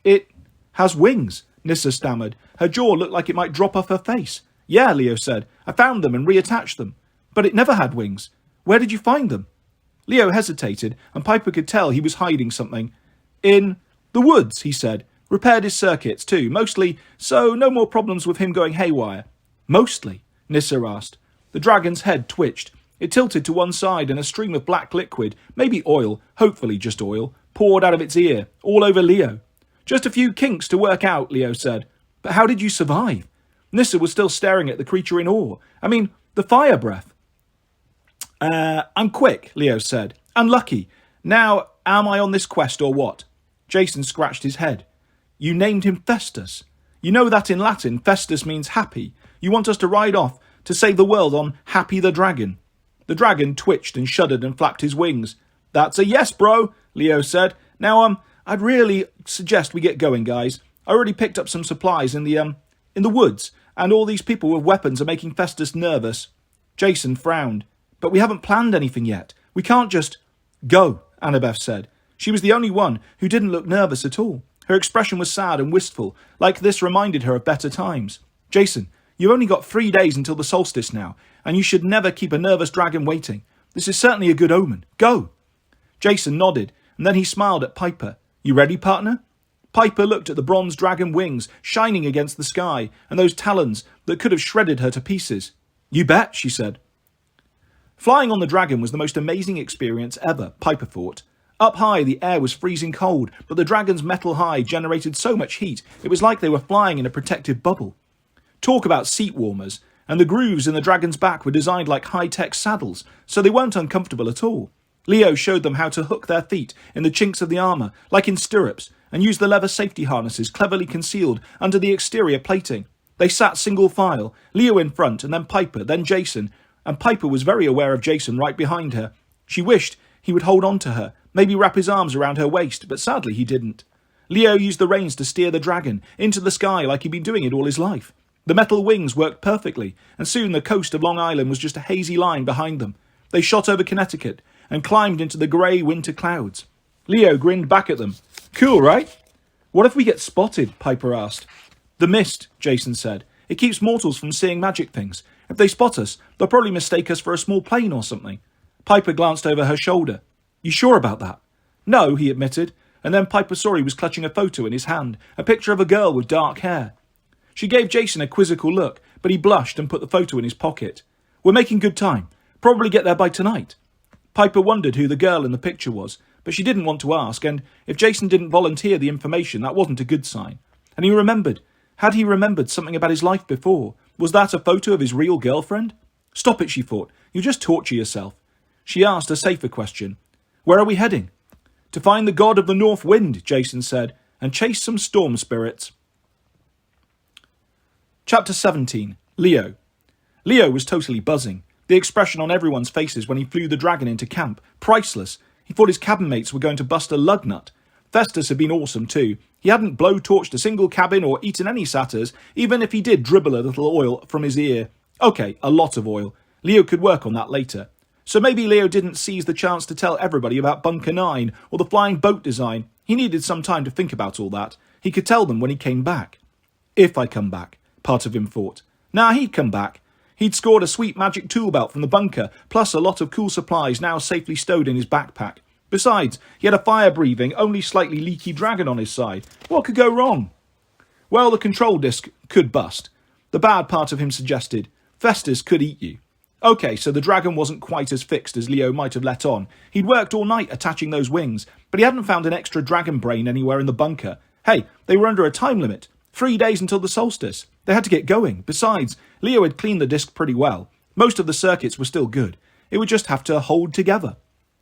Speaker 1: "It has wings," Nyssa stammered. Her jaw looked like it might drop off her face. "Yeah," Leo said. "I found them and reattached them. But it never had wings. Where did you find them?" Leo hesitated, and Piper could tell he was hiding something. "In the woods," he said. "Repaired his circuits too, mostly, so no more problems with him going haywire." "Mostly?" Nyssa asked. The dragon's head twitched. It tilted to one side and a stream of black liquid, maybe oil, hopefully just oil, poured out of its ear, all over Leo. "Just a few kinks to work out," Leo said. "But how did you survive?" Nyssa was still staring at the creature in awe. "I mean, the fire breath." I'm quick," Leo said. "And lucky. Now, am I on this quest or what?" Jason scratched his head. "You named him Festus. You know that in Latin, Festus means happy. You want us to ride off to save the world on Happy the Dragon." The dragon twitched and shuddered and flapped his wings. "That's a yes, bro," Leo said. "Now, I'd really suggest we get going, guys. I already picked up some supplies in the woods, and all these people with weapons are making Festus nervous." Jason frowned. "But we haven't planned anything yet. We can't just—" "Go," Annabeth said. She was the only one who didn't look nervous at all. Her expression was sad and wistful, like this reminded her of better times. "Jason, you've only got 3 days until the solstice now, and you should never keep a nervous dragon waiting. This is certainly a good omen. Go!" Jason nodded, and then he smiled at Piper. "You ready, partner?" Piper looked at the bronze dragon wings shining against the sky, and those talons that could have shredded her to pieces. "You bet," she said. Flying on the dragon was the most amazing experience ever, Piper thought. Up high, the air was freezing cold, but the dragon's metal hide generated so much heat, it was like they were flying in a protective bubble. Talk about seat warmers, and the grooves in the dragon's back were designed like high-tech saddles, so they weren't uncomfortable at all. Leo showed them how to hook their feet in the chinks of the armour, like in stirrups, and use the leather safety harnesses cleverly concealed under the exterior plating. They sat single file, Leo in front, and then Piper, then Jason, and Piper was very aware of Jason right behind her. She wished he would hold on to her, maybe wrap his arms around her waist, but sadly he didn't. Leo used the reins to steer the dragon into the sky like he'd been doing it all his life. The metal wings worked perfectly, and soon the coast of Long Island was just a hazy line behind them. They shot over Connecticut and climbed into the grey winter clouds. Leo grinned back at them. "Cool, right?" "What if we get spotted?" Piper asked. "The mist," Jason said. "It keeps mortals from seeing magic things. If they spot us, they'll probably mistake us for a small plane or something." Piper glanced over her shoulder. "You sure about that?" "No," he admitted, and then Piper saw he was clutching a photo in his hand, a picture of a girl with dark hair. She gave Jason a quizzical look, but he blushed and put the photo in his pocket. "We're making good time. Probably get there by tonight." Piper wondered who the girl in the picture was, but she didn't want to ask, and if Jason didn't volunteer the information, that wasn't a good sign. And he remembered. Had he remembered something about his life before? Was that a photo of his real girlfriend? Stop it, she thought. You'll just torture yourself. She asked a safer question. "Where are we heading?" "To find the god of the north wind," Jason said, "and chase some storm spirits." Chapter 17. Leo. Leo was totally buzzing. The expression on everyone's faces when he flew the dragon into camp. Priceless. He thought his cabin mates were going to bust a lug nut. Festus had been awesome too. He hadn't blow-torched a single cabin or eaten any satyrs, even if he did dribble a little oil from his ear. Okay, a lot of oil. Leo could work on that later. So maybe Leo didn't seize the chance to tell everybody about Bunker 9 or the flying boat design. He needed some time to think about all that. He could tell them when he came back. If I come back, part of him thought. Nah, he'd come back. He'd scored a sweet magic tool belt from the bunker, plus a lot of cool supplies now safely stowed in his backpack. Besides, he had a fire-breathing, only slightly leaky dragon on his side. What could go wrong? Well, the control disk could bust. The bad part of him suggested, Festus could eat you. Okay, so the dragon wasn't quite as fixed as Leo might have let on. He'd worked all night attaching those wings, but he hadn't found an extra dragon brain anywhere in the bunker. Hey, they were under a time limit. 3 days until the solstice. They had to get going. Besides, Leo had cleaned the disk pretty well. Most of the circuits were still good. It would just have to hold together.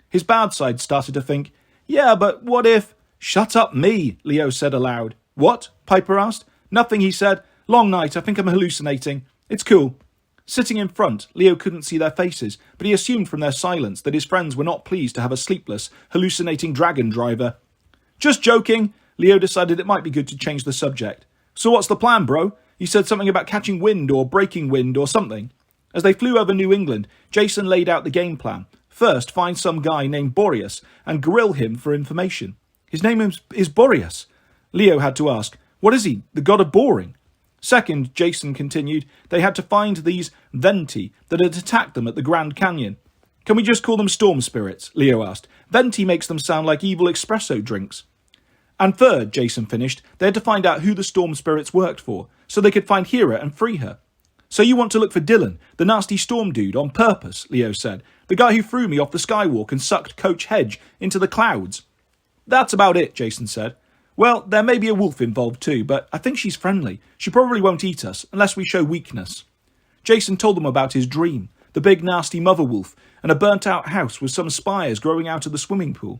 Speaker 1: His bad side started to think, yeah, but what if... Shut up me, Leo said aloud. What? Piper asked. Nothing, he said. Long night, I think I'm hallucinating. It's cool. Sitting in front, Leo couldn't see their faces, but he assumed from their silence that his friends were not pleased to have a sleepless, hallucinating dragon driver. Just joking. Leo decided it might be good to change the subject. So what's the plan, bro? You said something about catching wind or breaking wind or something. As they flew over New England, Jason laid out the game plan. First, find some guy named Boreas and grill him for information. His name is Boreas. Leo had to ask, what is he, the god of boring? Second, Jason continued, they had to find these Venti that had attacked them at the Grand Canyon. Can we just call them storm spirits? Leo asked. Venti makes them sound like evil espresso drinks. And third, Jason finished, they had to find out who the storm spirits worked for, so they could find Hera and free her. So you want to look for Dylan, the nasty storm dude, on purpose, Leo said. The guy who threw me off the skywalk and sucked Coach Hedge into the clouds. That's about it, Jason said. Well, there may be a wolf involved too, but I think she's friendly. She probably won't eat us, unless we show weakness. Jason told them about his dream, the big nasty mother wolf, and a burnt-out house with some spires growing out of the swimming pool.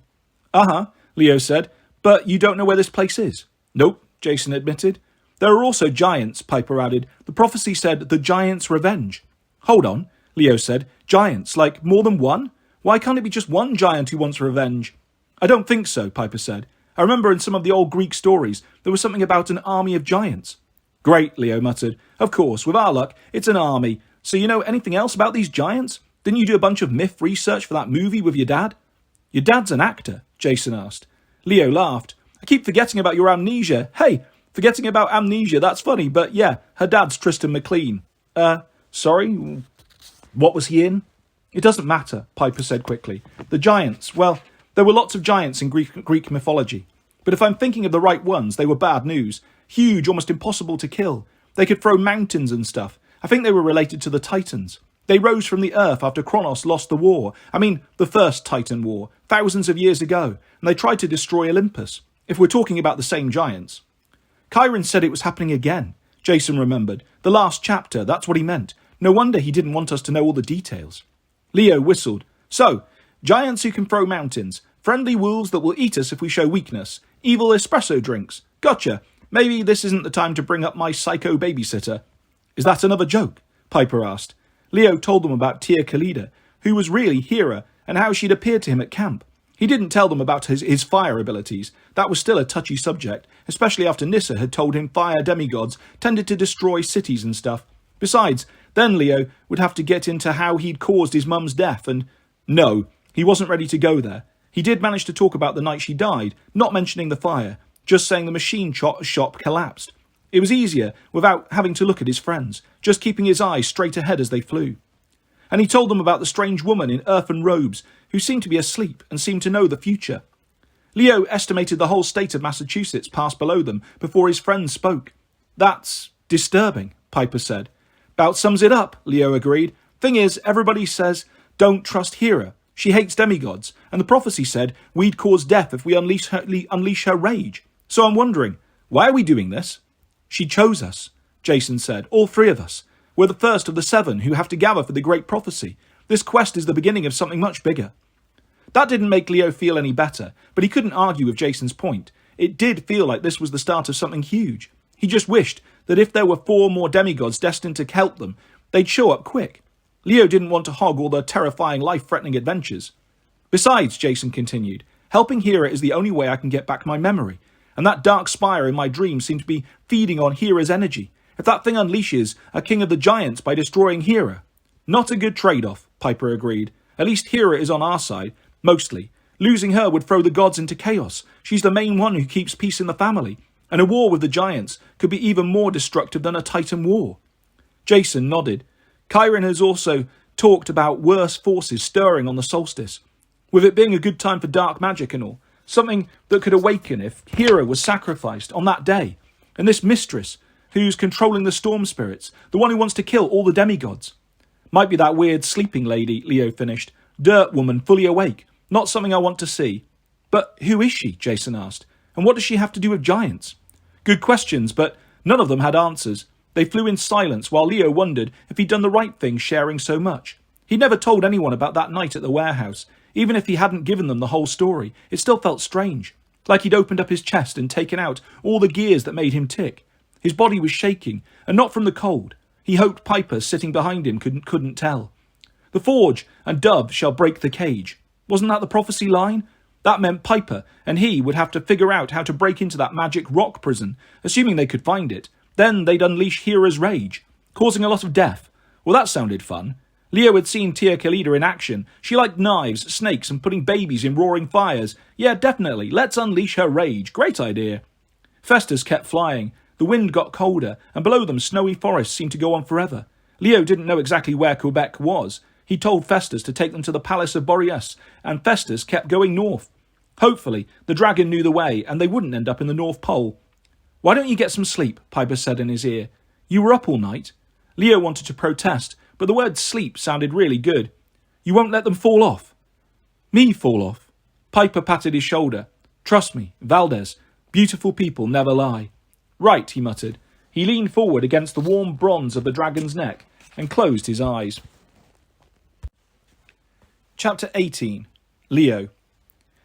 Speaker 1: Uh-huh, Leo said. But you don't know where this place is? Nope, Jason admitted. There are also giants, Piper added. The prophecy said the giant's revenge. Hold on, Leo said. Giants, like more than one? Why can't it be just one giant who wants revenge? I don't think so, Piper said. I remember in some of the old Greek stories, there was something about an army of giants. Great, Leo muttered. Of course, with our luck, it's an army. So you know anything else about these giants? Didn't you do a bunch of myth research for that movie with your dad? Your dad's an actor, Jason asked. Leo laughed. I keep forgetting about your amnesia. Hey, forgetting about amnesia, that's funny, but yeah, her dad's Tristan McLean. Sorry? What was he in? It doesn't matter, Piper said quickly. The giants, well, there were lots of giants in Greek mythology. But if I'm thinking of the right ones, they were bad news. Huge, almost impossible to kill. They could throw mountains and stuff. I think they were related to the Titans. They rose from the earth after Kronos lost the war. I mean, the first Titan war, thousands of years ago, and they tried to destroy Olympus, if we're talking about the same giants. Chiron said it was happening again. Jason remembered. The last chapter, that's what he meant. No wonder he didn't want us to know all the details. Leo whistled. So, giants who can throw mountains, friendly wolves that will eat us if we show weakness, evil espresso drinks. Gotcha. Maybe this isn't the time to bring up my psycho babysitter. Is that another joke? Piper asked. Leo told them about Tia Khalida, who was really Hera, and how she'd appeared to him at camp. He didn't tell them about his fire abilities. That was still a touchy subject, especially after Nyssa had told him fire demigods tended to destroy cities and stuff. Besides, then Leo would have to get into how he'd caused his mum's death, and... No, he wasn't ready to go there. He did manage to talk about the night she died, not mentioning the fire, just saying the machine shop collapsed. It was easier without having to look at his friends, just keeping his eyes straight ahead as they flew. And he told them about the strange woman in earthen robes who seemed to be asleep and seemed to know the future. Leo estimated the whole state of Massachusetts passed below them before his friends spoke. That's disturbing, Piper said. About sums it up, Leo agreed. Thing is, everybody says, don't trust Hera. She hates demigods, and the prophecy said we'd cause death if we unleash her rage. So I'm wondering, why are we doing this? She chose us, Jason said, all three of us. We're the first of the 7 who have to gather for the great prophecy. This quest is the beginning of something much bigger. That didn't make Leo feel any better, but he couldn't argue with Jason's point. It did feel like this was the start of something huge. He just wished that if there were 4 more demigods destined to help them, they'd show up quick. Leo didn't want to hog all the terrifying, life-threatening adventures. Besides, Jason continued, helping Hera is the only way I can get back my memory, and that dark spire in my dream seemed to be feeding on Hera's energy. If that thing unleashes a king of the giants by destroying Hera. Not a good trade-off, Piper agreed. At least Hera is on our side, mostly. Losing her would throw the gods into chaos. She's the main one who keeps peace in the family. And a war with the giants could be even more destructive than a Titan war. Jason nodded. Chiron has also talked about worse forces stirring on the solstice, with it being a good time for dark magic and all, something that could awaken if Hera was sacrificed on that day. And this mistress, who's controlling the storm spirits, the one who wants to kill all the demigods. Might be that weird sleeping lady, Leo finished. Dirt woman fully awake. Not something I want to see. But who is she? Jason asked. And what does she have to do with giants? Good questions, but none of them had answers. They flew in silence while Leo wondered if he'd done the right thing sharing so much. He'd never told anyone about that night at the warehouse. Even if he hadn't given them the whole story, it still felt strange. Like he'd opened up his chest and taken out all the gears that made him tick. His body was shaking, and not from the cold. He hoped Piper, sitting behind him, couldn't tell. The forge and dove shall break the cage. Wasn't that the prophecy line? That meant Piper and he would have to figure out how to break into that magic rock prison, assuming they could find it. Then they'd unleash Hera's rage, causing a lot of death. Well, that sounded fun. Leo had seen Tia Khalida in action. She liked knives, snakes, and putting babies in roaring fires. Yeah, definitely. Let's unleash her rage. Great idea. Festus kept flying. The wind got colder, and below them snowy forests seemed to go on forever. Leo didn't know exactly where Quebec was. He told Festus to take them to the Palace of Boreas, and Festus kept going north. Hopefully, the dragon knew the way, and they wouldn't end up in the North Pole. Why don't you get some sleep? Piper said in his ear. You were up all night. Leo wanted to protest, but the word sleep sounded really good. You won't let them fall off? Me fall off? Piper patted his shoulder. Trust me, Valdez. Beautiful people never lie. Right, he muttered. He leaned forward against the warm bronze of the dragon's neck and closed his eyes. Chapter 18. Leo.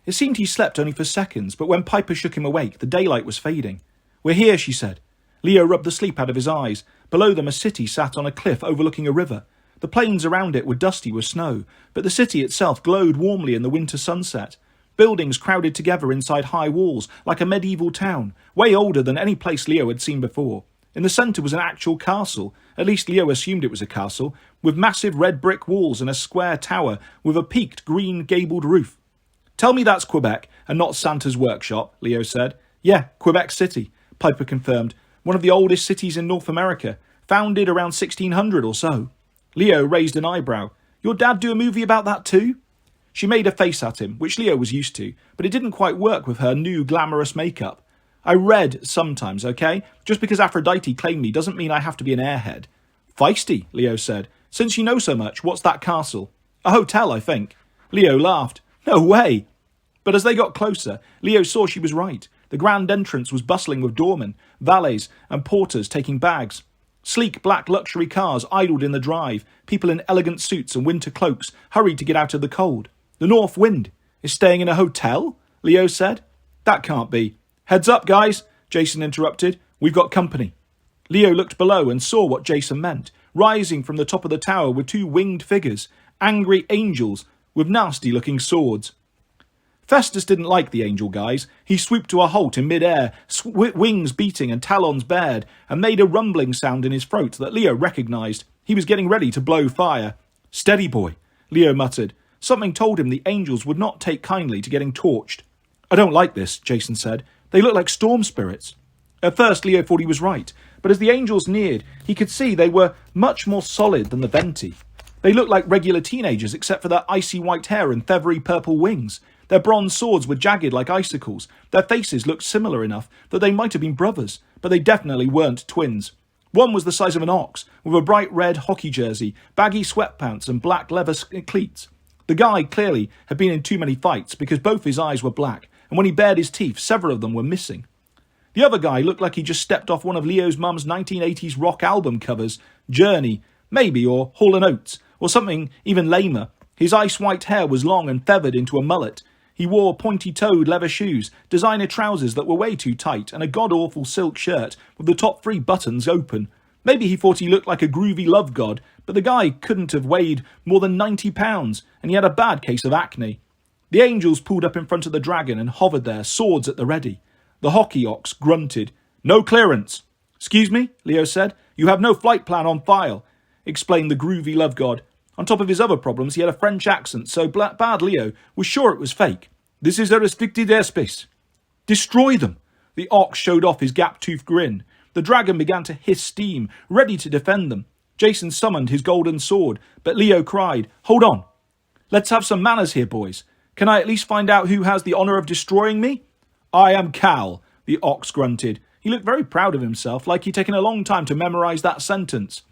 Speaker 1: It seemed he slept only for seconds, but when Piper shook him awake, the daylight was fading. We're here, she said. Leo rubbed the sleep out of his eyes. Below them a city sat on a cliff overlooking a river. The plains around it were dusty with snow, but the city itself glowed warmly in the winter sunset. Buildings crowded together inside high walls, like a medieval town, way older than any place Leo had seen before. In the centre was an actual castle, at least Leo assumed it was a castle, with massive red brick walls and a square tower with a peaked green gabled roof. Tell me that's Quebec, and not Santa's workshop, Leo said. Yeah, Quebec City, Piper confirmed. One of the oldest cities in North America, founded around 1600 or so. Leo raised an eyebrow. Your dad do a movie about that too? She made a face at him, which Leo was used to, but it didn't quite work with her new glamorous makeup. I read sometimes, okay? Just because Aphrodite claimed me doesn't mean I have to be an airhead. Feisty, Leo said. Since you know so much, what's that castle? A hotel, I think. Leo laughed. No way. But as they got closer, Leo saw she was right. The grand entrance was bustling with doormen, valets, and porters taking bags. Sleek black luxury cars idled in the drive. People in elegant suits and winter cloaks hurried to get out of the cold. The north wind is staying in a hotel? Leo said. That can't be. Heads up, guys, Jason interrupted. We've got company. Leo looked below and saw what Jason meant. Rising from the top of the tower were two winged figures, angry angels with nasty-looking swords. Festus didn't like the angel guys. He swooped to a halt in mid-air, wings beating and talons bared, and made a rumbling sound in his throat that Leo recognised. He was getting ready to blow fire. Steady, boy, Leo muttered. Something told him the angels would not take kindly to getting torched. I don't like this, Jason said. They look like storm spirits. At first, Leo thought he was right, but as the angels neared, he could see they were much more solid than the Venti. They looked like regular teenagers except for their icy white hair and feathery purple wings. Their bronze swords were jagged like icicles. Their faces looked similar enough that they might have been brothers, but they definitely weren't twins. One was the size of an ox, with a bright red hockey jersey, baggy sweatpants and black leather cleats. The guy clearly had been in too many fights because both his eyes were black, and when he bared his teeth, several of them were missing. The other guy looked like he just stepped off one of Leo's mum's 1980s rock album covers, Journey, maybe, or Hall & Oates, or something even lamer. His ice-white hair was long and feathered into a mullet. He wore pointy-toed leather shoes, designer trousers that were way too tight, and a god-awful silk shirt with the top 3 buttons open. Maybe he thought he looked like a groovy love god, but the guy couldn't have weighed more than 90 pounds, and he had a bad case of acne. The angels pulled up in front of the dragon and hovered there, swords at the ready. The hockey ox grunted. No clearance. Excuse me, Leo said. You have no flight plan on file, explained the groovy love god. On top of his other problems, he had a French accent, so bad Leo was sure it was fake. This is a restricted airspace. Destroy them. The ox showed off his gap-toothed grin. The dragon began to hiss steam, ready to defend them. Jason summoned his golden sword, but Leo cried, Hold on. Let's have some manners here, boys. Can I at least find out who has the honour of destroying me? I am Cal, the ox grunted. He looked very proud of himself, like he'd taken a long time to memorise that sentence.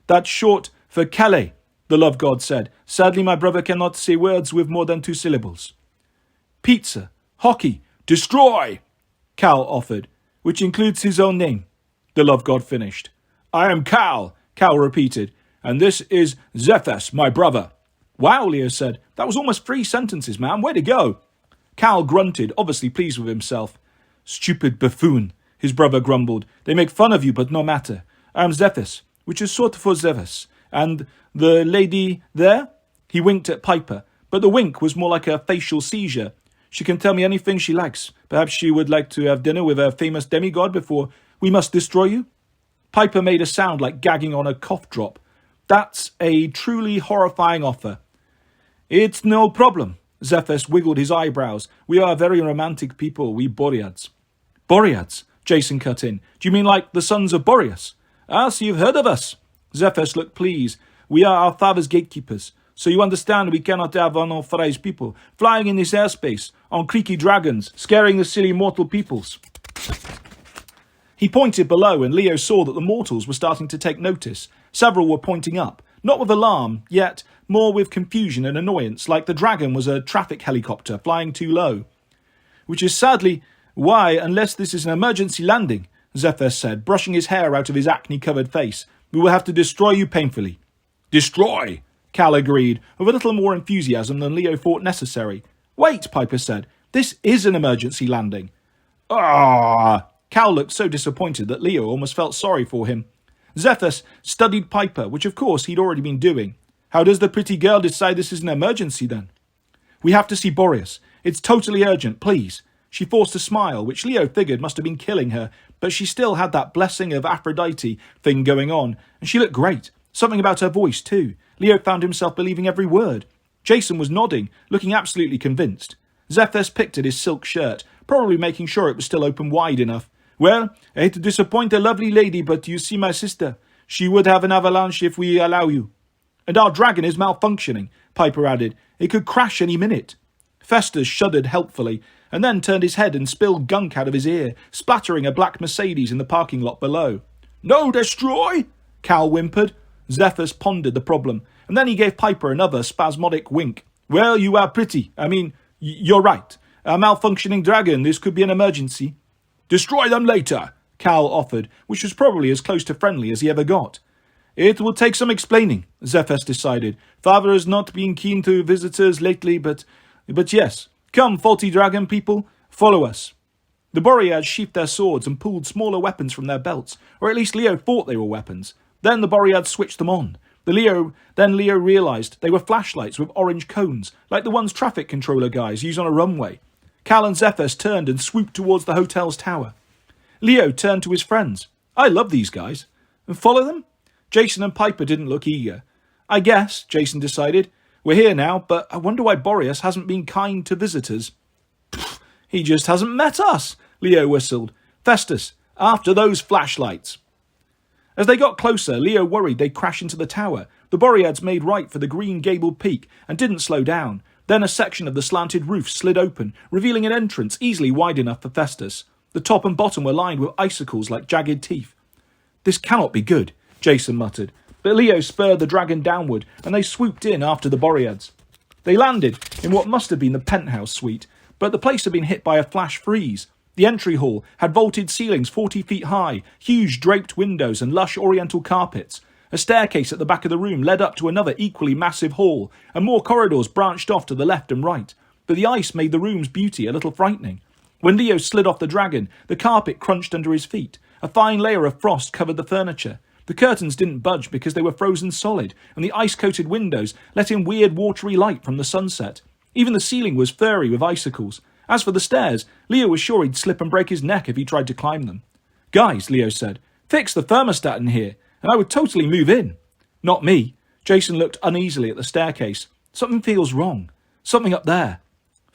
Speaker 1: That's short for Calais, the love god said. Sadly, my brother cannot say words with more than 2 syllables. Pizza, hockey, destroy, Cal offered, which includes his own name. The love god finished. I am Cal, repeated, and this is Zephas, my brother. Wow, Leo said. That was almost 3 sentences, man. Way to go. Cal grunted, obviously pleased with himself. Stupid buffoon, his brother grumbled. They make fun of you, but no matter. I am Zephas, which is short for Zephas. And the lady there? He winked at Piper, but the wink was more like a facial seizure. She can tell me anything she likes. Perhaps she would like to have dinner with a famous demigod before we must destroy you? Piper made a sound like gagging on a cough drop. That's a truly horrifying offer. It's no problem. Zephas wiggled his eyebrows. We are very romantic people, we Boreads. Boreads? Jason cut in. Do you mean like the sons of Boreas? Ah, so you've heard of us. Zephas looked pleased. We are our father's gatekeepers. So you understand we cannot have unauthorized people flying in this airspace on creaky dragons, scaring the silly mortal peoples. He pointed below, and Leo saw that the mortals were starting to take notice. Several were pointing up, not with alarm, yet more with confusion and annoyance, like the dragon was a traffic helicopter flying too low. Which is sadly why, unless this is an emergency landing, Zephas said, brushing his hair out of his acne-covered face, we will have to destroy you painfully. Destroy, Cal agreed, with a little more enthusiasm than Leo thought necessary. Wait, Piper said, this is an emergency landing. Ah! Cal looked so disappointed that Leo almost felt sorry for him. Zephas studied Piper, which of course he'd already been doing. How does the pretty girl decide this is an emergency then? We have to see Boreas. It's totally urgent, please. She forced a smile, which Leo figured must have been killing her, but she still had that blessing of Aphrodite thing going on, and she looked great. Something about her voice, too. Leo found himself believing every word. Jason was nodding, looking absolutely convinced. Zephas picked at his silk shirt, probably making sure it was still open wide enough. Well, I hate to disappoint a lovely lady, but you see my sister. She would have an avalanche if we allow you. And our dragon is malfunctioning, Piper added. It could crash any minute. Festus shuddered helpfully, and then turned his head and spilled gunk out of his ear, splattering a black Mercedes in the parking lot below. No destroy, Cal whimpered. Zephas pondered the problem, and then he gave Piper another spasmodic wink. Well, you are pretty. You're right. A malfunctioning dragon, this could be an emergency. Destroy them later, Cal offered, which was probably as close to friendly as he ever got. It will take some explaining, Zephas decided. Father has not been keen to visitors lately, but yes. Come, faulty dragon people, follow us. The Boreads sheathed their swords and pulled smaller weapons from their belts, or at least Leo thought they were weapons. Then the Boreads switched them on. Leo realised they were flashlights with orange cones, like the ones traffic controller guys use on a runway. Cal and Zephas turned and swooped towards the hotel's tower. Leo turned to his friends. I love these guys. And follow them? Jason and Piper didn't look eager. I guess, Jason decided. We're here now, but I wonder why Boreas hasn't been kind to visitors. Pfft, he just hasn't met us, Leo whistled. Festus, after those flashlights. As they got closer, Leo worried they'd crash into the tower. The Boreads made right for the green gabled peak and didn't slow down. Then a section of the slanted roof slid open, revealing an entrance easily wide enough for Festus. The top and bottom were lined with icicles like jagged teeth. This cannot be good, Jason muttered. But Leo spurred the dragon downward, and they swooped in after the Boreads. They landed in what must have been the penthouse suite, but the place had been hit by a flash freeze. The entry hall had vaulted ceilings 40 feet high, huge draped windows and lush oriental carpets. A staircase at the back of the room led up to another equally massive hall, and more corridors branched off to the left and right. But the ice made the room's beauty a little frightening. When Leo slid off the dragon, the carpet crunched under his feet. A fine layer of frost covered the furniture. The curtains didn't budge because they were frozen solid, and the ice-coated windows let in weird watery light from the sunset. Even the ceiling was furry with icicles. As for the stairs, Leo was sure he'd slip and break his neck if he tried to climb them. Guys, Leo said, fix the thermostat in here, and I would totally move in. Not me. Jason looked uneasily at the staircase. Something feels wrong. Something up there.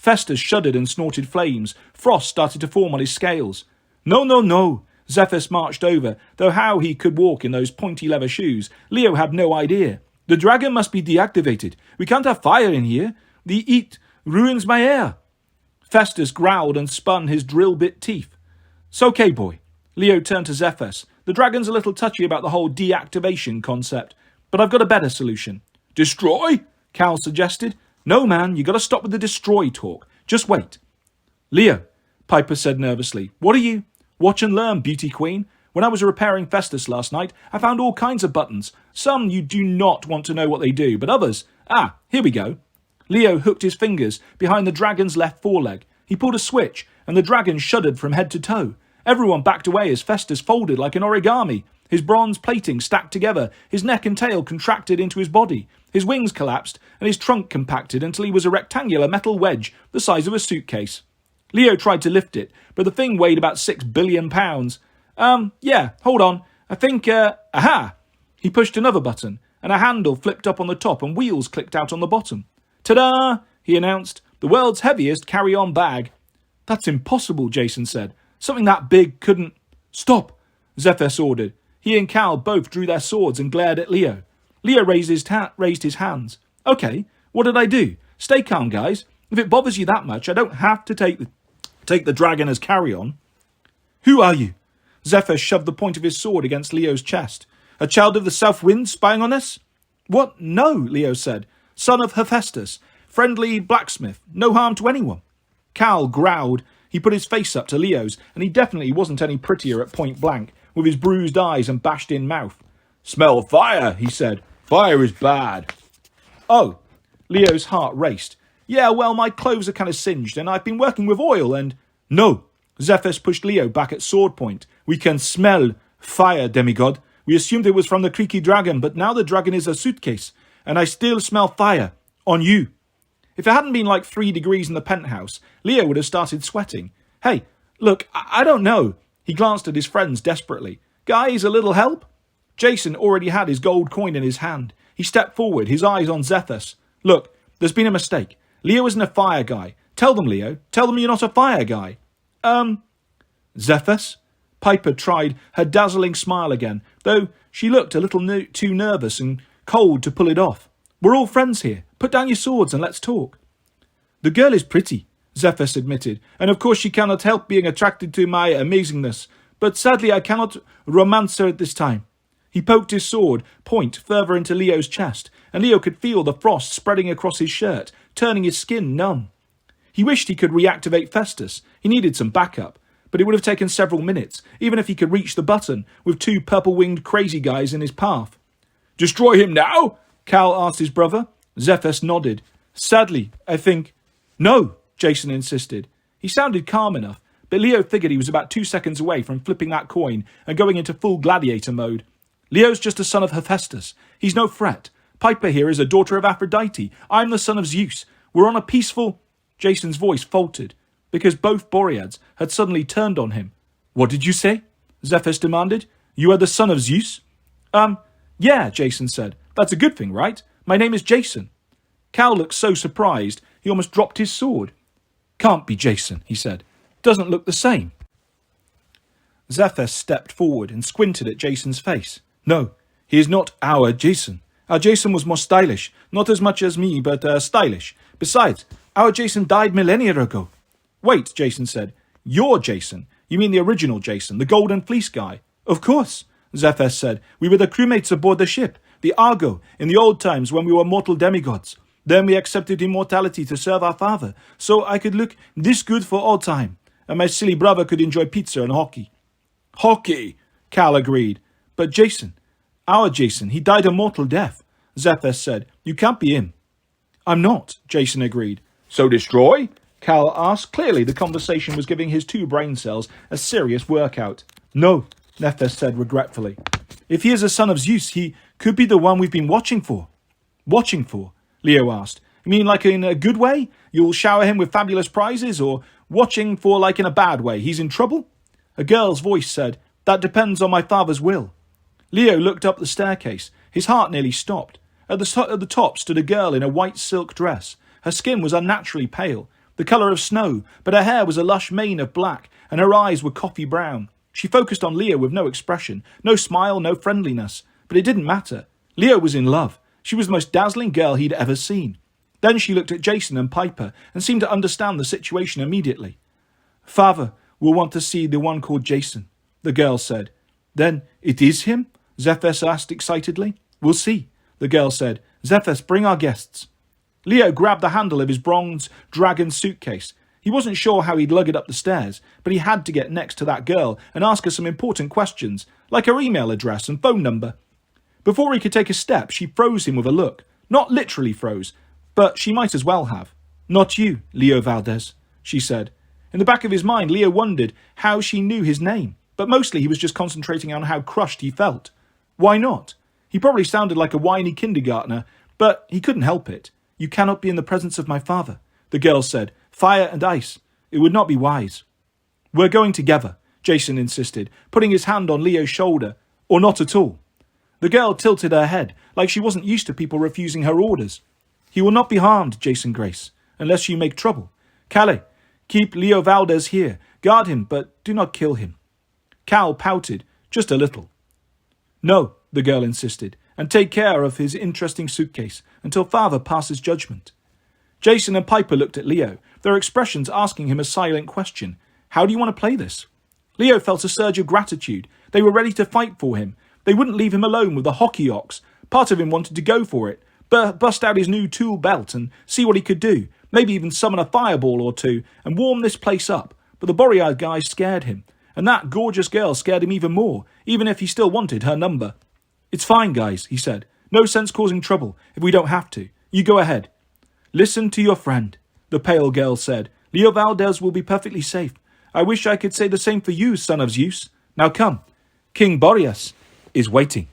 Speaker 1: Festus shuddered and snorted flames. Frost started to form on his scales. No, no, no. Zephyrus marched over, though how he could walk in those pointy leather shoes, Leo had no idea. The dragon must be deactivated. We can't have fire in here. The heat ruins my air. Festus growled and spun his drill bit teeth. "It's okay, boy." Leo turned to Zephyrus. "The dragon's a little touchy about the whole deactivation concept, but I've got a better solution." "Destroy?" Cal suggested. "No, man, you got to stop with the destroy talk. Just wait." "Leo," Piper said nervously, "what are you?" "Watch and learn, beauty queen. When I was repairing Festus last night, I found all kinds of buttons. Some you do not want to know what they do, but others... here we go." Leo hooked his fingers behind the dragon's left foreleg. He pulled a switch, and the dragon shuddered from head to toe. Everyone backed away as Festus folded like an origami. His bronze plating stacked together, his neck and tail contracted into his body. His wings collapsed, and his trunk compacted until he was a rectangular metal wedge the size of a suitcase. Leo tried to lift it, but the thing weighed about 6 billion pounds. Yeah, hold on. I think, aha! He pushed another button, and a handle flipped up on the top and wheels clicked out on the bottom. "Ta-da!" he announced. "The world's heaviest carry-on bag." "That's impossible," Jason said. "Something that big couldn't..." "Stop," Zephyrus ordered. He and Cal both drew their swords and glared at Leo. Leo raised his hands. "Okay, what did I do? Stay calm, guys. If it bothers you that much, I don't have to take the dragon as carry-on." "Who are you?" Zephyrus shoved the point of his sword against Leo's chest. "A child of the south wind spying on us?" "What? No," Leo said. "Son of Hephaestus. Friendly blacksmith. No harm to anyone." Cal growled. He put his face up to Leo's, and he definitely wasn't any prettier at point blank, with his bruised eyes and bashed-in mouth. "Smell fire," he said. "Fire is bad." "Oh." Leo's heart raced. "Yeah, well, my clothes are kind of singed, and I've been working with oil, and..." "No." Zephyrus pushed Leo back at sword point. "We can smell fire, demigod. We assumed it was from the creaky dragon, but now the dragon is a suitcase, and I still smell fire. On you." If it hadn't been like 3 degrees in the penthouse, Leo would have started sweating. "Hey, look, I don't know." He glanced at his friends desperately. "Guys, a little help?" Jason already had his gold coin in his hand. He stepped forward, his eyes on Zephyrus. "Look, there's been a mistake. Leo isn't a fire guy. Tell them, Leo. Tell them you're not a fire guy." Zephyrus? Piper tried her dazzling smile again, though she looked a little too nervous and cold to pull it off. "We're all friends here. Put down your swords and let's talk." "The girl is pretty," Zephyrus admitted, "and of course she cannot help being attracted to my amazingness, but sadly I cannot romance her at this time." He poked his sword point further into Leo's chest, and Leo could feel the frost spreading across his shirt, turning his skin numb. He wished he could reactivate Festus. He needed some backup, but it would have taken several minutes, even if he could reach the button, with 2 purple-winged crazy guys in his path. "Destroy him now?" Cal asked his brother. Zephyrus nodded. "Sadly, I think..." "No," Jason insisted. He sounded calm enough, but Leo figured he was about 2 seconds away from flipping that coin and going into full gladiator mode. "Leo's just a son of Hephaestus. He's no threat. Piper here is a daughter of Aphrodite. I'm the son of Zeus. We're on a peaceful..." Jason's voice faltered, because both Boreads had suddenly turned on him. "What did you say?" Zephyrus demanded. "You are the son of Zeus?" Yeah, Jason said. "That's a good thing, right? My name is Jason." Cal looked so surprised, he almost dropped his sword. "Can't be Jason," he said. "Doesn't look the same." Zephyrus stepped forward and squinted at Jason's face. "No, he is not our Jason. Our Jason was more stylish. Not as much as me, but stylish. Besides, our Jason died millennia ago." "Wait," Jason said. "Your Jason? You mean the original Jason, the Golden Fleece guy?" "Of course," Zephyrus said. "We were the crewmates aboard the ship, the Argo, in the old times when we were mortal demigods. Then we accepted immortality to serve our father, so I could look this good for all time, and my silly brother could enjoy pizza and hockey." "Hockey," Cal agreed. "But Jason, our Jason, he died a mortal death," Zephyrus said. "You can't be him." "I'm not," Jason agreed. "So destroy?" Cal asked. Clearly the conversation was giving his 2 brain cells a serious workout. "No," Zephyrus said regretfully. "If he is a son of Zeus, he could be the one we've been watching for." "Watching for?" Leo asked. "You mean like in a good way? You'll shower him with fabulous prizes, or watching for like in a bad way? He's in trouble?" A girl's voice said, "That depends on my father's will." Leo looked up the staircase. His heart nearly stopped. At the top stood a girl in a white silk dress. Her skin was unnaturally pale. the colour of snow, but her hair was a lush mane of black, and her eyes were coffee brown. She focused on Leo with no expression, no smile, no friendliness. But it didn't matter. Leo was in love. She was the most dazzling girl he'd ever seen. Then she looked at Jason and Piper and seemed to understand the situation immediately. "Father will want to see the one called Jason," the girl said. "Then it is him?" Zephyrus asked excitedly. "We'll see," the girl said. "Zephyrus, bring our guests." Leo grabbed the handle of his bronze dragon suitcase. He wasn't sure how he'd lug it up the stairs, but he had to get next to that girl and ask her some important questions, like her email address and phone number. Before he could take a step, she froze him with a look. Not literally froze, but she might as well have. "Not you, Leo Valdez," she said. In the back of his mind, Leo wondered how she knew his name, but mostly he was just concentrating on how crushed he felt. Why not? He probably sounded like a whiny kindergartner, but he couldn't help it. "You cannot be in the presence of my father," the girl said. "Fire and ice. It would not be wise." "We're going together," Jason insisted, putting his hand on Leo's shoulder. "Or not at all." The girl tilted her head, like she wasn't used to people refusing her orders. "He will not be harmed, Jason Grace, unless you make trouble. Calais, keep Leo Valdez here. Guard him, but do not kill him." Cal pouted, just a little. "No," the girl insisted, "and take care of his interesting suitcase until father passes judgment." Jason and Piper looked at Leo, their expressions asking him a silent question. How do you want to play this? Leo felt a surge of gratitude. They were ready to fight for him. They wouldn't leave him alone with the hockey ox. Part of him wanted to go for it, bust out his new tool belt and see what he could do, maybe even summon a fireball or two and warm this place up. But the Boread guys scared him, and that gorgeous girl scared him even more, even if he still wanted her number. "It's fine, guys," he said. "No sense causing trouble if we don't have to. You go ahead." "Listen to your friend," the pale girl said. "Leo Valdez will be perfectly safe. I wish I could say the same for you, son of Zeus. Now come. King Boreas is waiting."